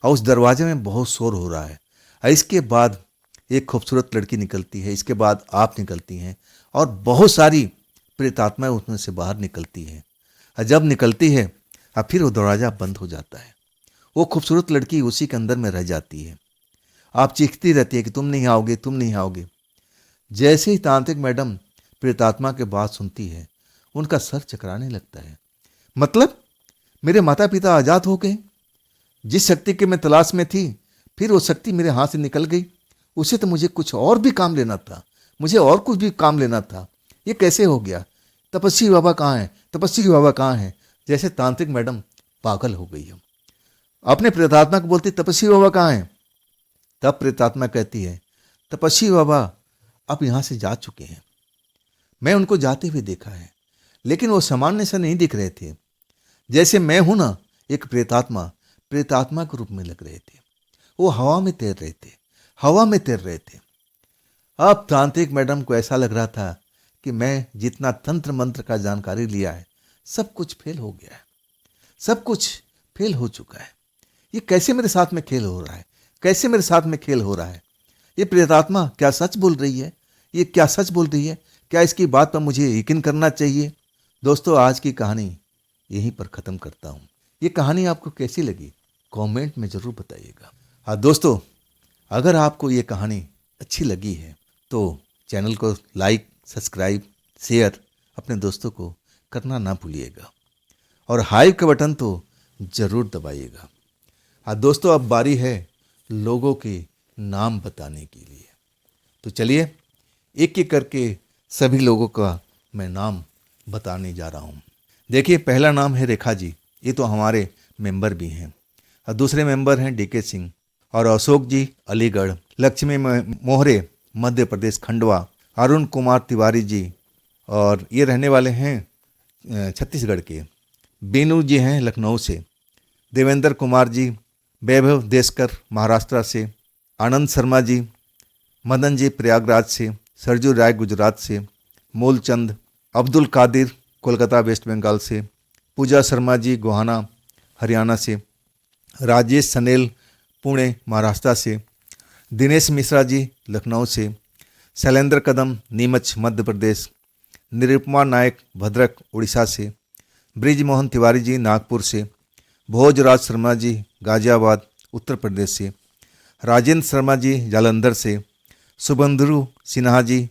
और उस दरवाजे में बहुत शोर हो रहा है। और इसके बाद एक खूबसूरत लड़की निकलती है, इसके बाद आप निकलती हैं और बहुत सारी प्रेतात्माएं उसमें से बाहर निकलती हैं। और जब निकलती है फिर वो दरवाज़ा बंद हो जाता है। वो खूबसूरत लड़की उसी के अंदर में रह जाती है। आप चीखती रहती है कि तुम नहीं आओगे, तुम नहीं आओगे। जैसे ही तांत्रिक मैडम प्रेतात्मा के बात सुनती है, उनका सर चकराने लगता है। मतलब मेरे माता पिता आज़ाद हो गए, जिस शक्ति के मैं तलाश में थी, फिर वो शक्ति मेरे हाथ से निकल गई। उसे तो मुझे कुछ और भी काम लेना था, मुझे और कुछ भी काम लेना था। ये कैसे हो गया? तपस्वी बाबा कहाँ हैं? तपस्वी बाबा कहाँ हैं? जैसे तांत्रिक मैडम पागल हो गई है। अपने प्रेतात्मा को बोलती, तपस्वी बाबा कहाँ हैं? तब प्रेतात्मा कहती है, तपस्वी बाबा अब यहाँ से जा चुके हैं। मैं उनको जाते हुए देखा है, लेकिन वो सामान्य से नहीं दिख रहे थे। जैसे मैं हूं ना, एक प्रेतात्मा के रूप में लग रहे थे। वो हवा में तैर रहे थे, हवा में तैर रहे थे। अब तांत्रिक मैडम को ऐसा लग रहा था कि मैं जितना तंत्र मंत्र का जानकारी लिया है, सब कुछ फेल हो गया है, सब कुछ फेल हो चुका है। ये कैसे मेरे साथ में खेल हो रहा है? कैसे मेरे साथ में खेल हो रहा है? ये प्रेतात्मा क्या सच बोल रही है? ये क्या सच बोल रही है? क्या इसकी बात पर मुझे यकीन करना चाहिए? दोस्तों, आज की कहानी यहीं पर ख़त्म करता हूँ। ये कहानी आपको कैसी लगी कमेंट में ज़रूर बताइएगा। हाँ दोस्तों, अगर आपको ये कहानी अच्छी लगी है तो चैनल को लाइक, सब्सक्राइब, शेयर अपने दोस्तों को करना ना भूलिएगा और हाइप का बटन तो ज़रूर दबाइएगा। हाँ दोस्तों, अब बारी है लोगों के नाम बताने के लिए। तो चलिए एक एक करके सभी लोगों का मैं नाम बताने जा रहा हूँ। देखिए, पहला नाम है रेखा जी, ये तो हमारे मेंबर भी हैं। और दूसरे मेंबर हैं डीके सिंह और अशोक जी अलीगढ़, लक्ष्मी मोहरे मध्य प्रदेश खंडवा, अरुण कुमार तिवारी जी और ये रहने वाले हैं छत्तीसगढ़ के, बीनू जी हैं लखनऊ से, देवेंद्र कुमार जी, वैभव देशकर महाराष्ट्र से, आनंद शर्मा जी, मदन जी प्रयागराज से, सरजू राय गुजरात से, मूलचंद, अब्दुल कादिर कोलकाता वेस्ट बंगाल से, पूजा शर्मा जी गोहाना हरियाणा से, राजेश सनेल पुणे महाराष्ट्र से, दिनेश मिश्रा जी लखनऊ से, शैलेंद्र कदम नीमच मध्य प्रदेश, निरुपमा नायक भद्रक उड़ीसा से, ब्रिजमोहन तिवारी जी नागपुर से, भोजराज शर्मा जी गाजियाबाद उत्तर प्रदेश से, राजेंद्र शर्मा जी जालंधर से, सुबंधु सिन्हा जी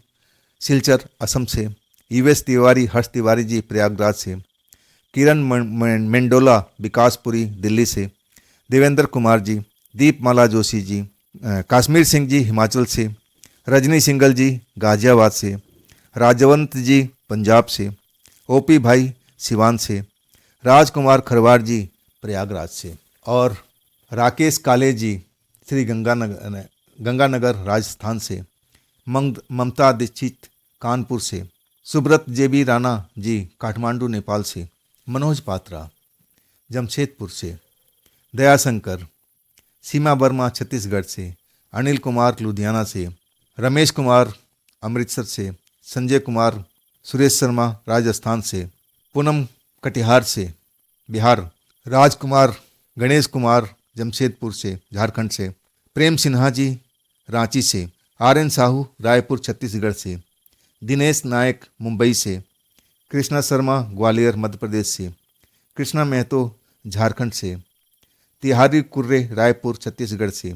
सिलचर असम से, यूएस तिवारी हर्ष तिवारी जी प्रयागराज से, किरण मेंडोला विकासपुरी दिल्ली से, देवेंद्र कुमार जी, दीपमाला जोशी जी, कश्मीर सिंह जी हिमाचल से, रजनी सिंगल जी गाजियाबाद से, राजवंत जी पंजाब से, ओपी भाई सिवान से, राजकुमार खरवार जी प्रयागराज से और राकेश काले जी श्री गंगानगर राजस्थान से, ममता दीक्षित कानपुर से, सुब्रत जेबी राणा जी काठमांडू नेपाल से, मनोज पात्रा जमशेदपुर से, दयाशंकर, सीमा वर्मा छत्तीसगढ़ से, अनिल कुमार लुधियाना से, रमेश कुमार अमृतसर से, संजय कुमार सुरेश शर्मा राजस्थान से, पूनम कटिहार से बिहार, राजकुमार गणेश कुमार जमशेदपुर से झारखंड से, प्रेम सिन्हा जी रांची से, आर.एन. साहू रायपुर छत्तीसगढ़ से, दिनेश नायक मुंबई से, कृष्णा शर्मा ग्वालियर मध्य प्रदेश से, कृष्णा महतो झारखंड से, तिहारी कुर्रे रायपुर छत्तीसगढ़ से,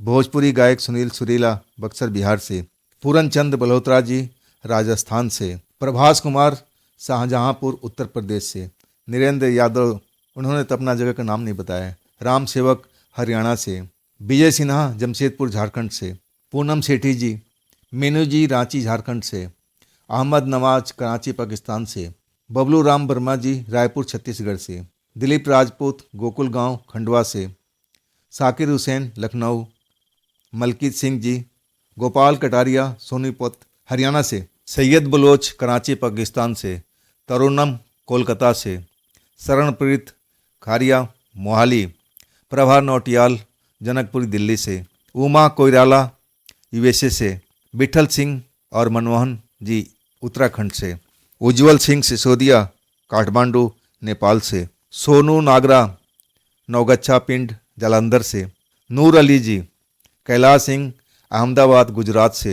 भोजपुरी गायक सुनील सुरीला बक्सर बिहार से, पूरनचंद बल्होत्रा जी राजस्थान से, प्रभास कुमार शाहजहांपुर उत्तर प्रदेश से, नरेंद्र यादव, उन्होंने तो अपना जगह का नाम नहीं बताया, राम सेवक हरियाणा से, विजय सिन्हा जमशेदपुर झारखंड से, पूनम सेठी जी, मीनू जी रांची झारखंड से, अहमद नवाज कराची पाकिस्तान से, बबलू राम वर्मा जी रायपुर छत्तीसगढ़ से, दिलीप राजपूत गोकुल गांव खंडवा से, साकिर हुसैन लखनऊ, मलकीत सिंह जी, गोपाल कटारिया सोनीपत हरियाणा से, सैयद बलोच कराची पाकिस्तान से, तरुणम कोलकाता से, शरणप्रीत खारिया मोहाली, प्रभा नौटियाल जनकपुरी दिल्ली से, उमा कोइराला यूएसए से, विठल सिंह और मनमोहन जी उत्तराखंड से, उज्जवल सिंह सिसोदिया काठमांडू नेपाल से, सोनू नागरा नौगच्छा पिंड जालंधर से, नूर अली जी कैलाश सिंह अहमदाबाद गुजरात से,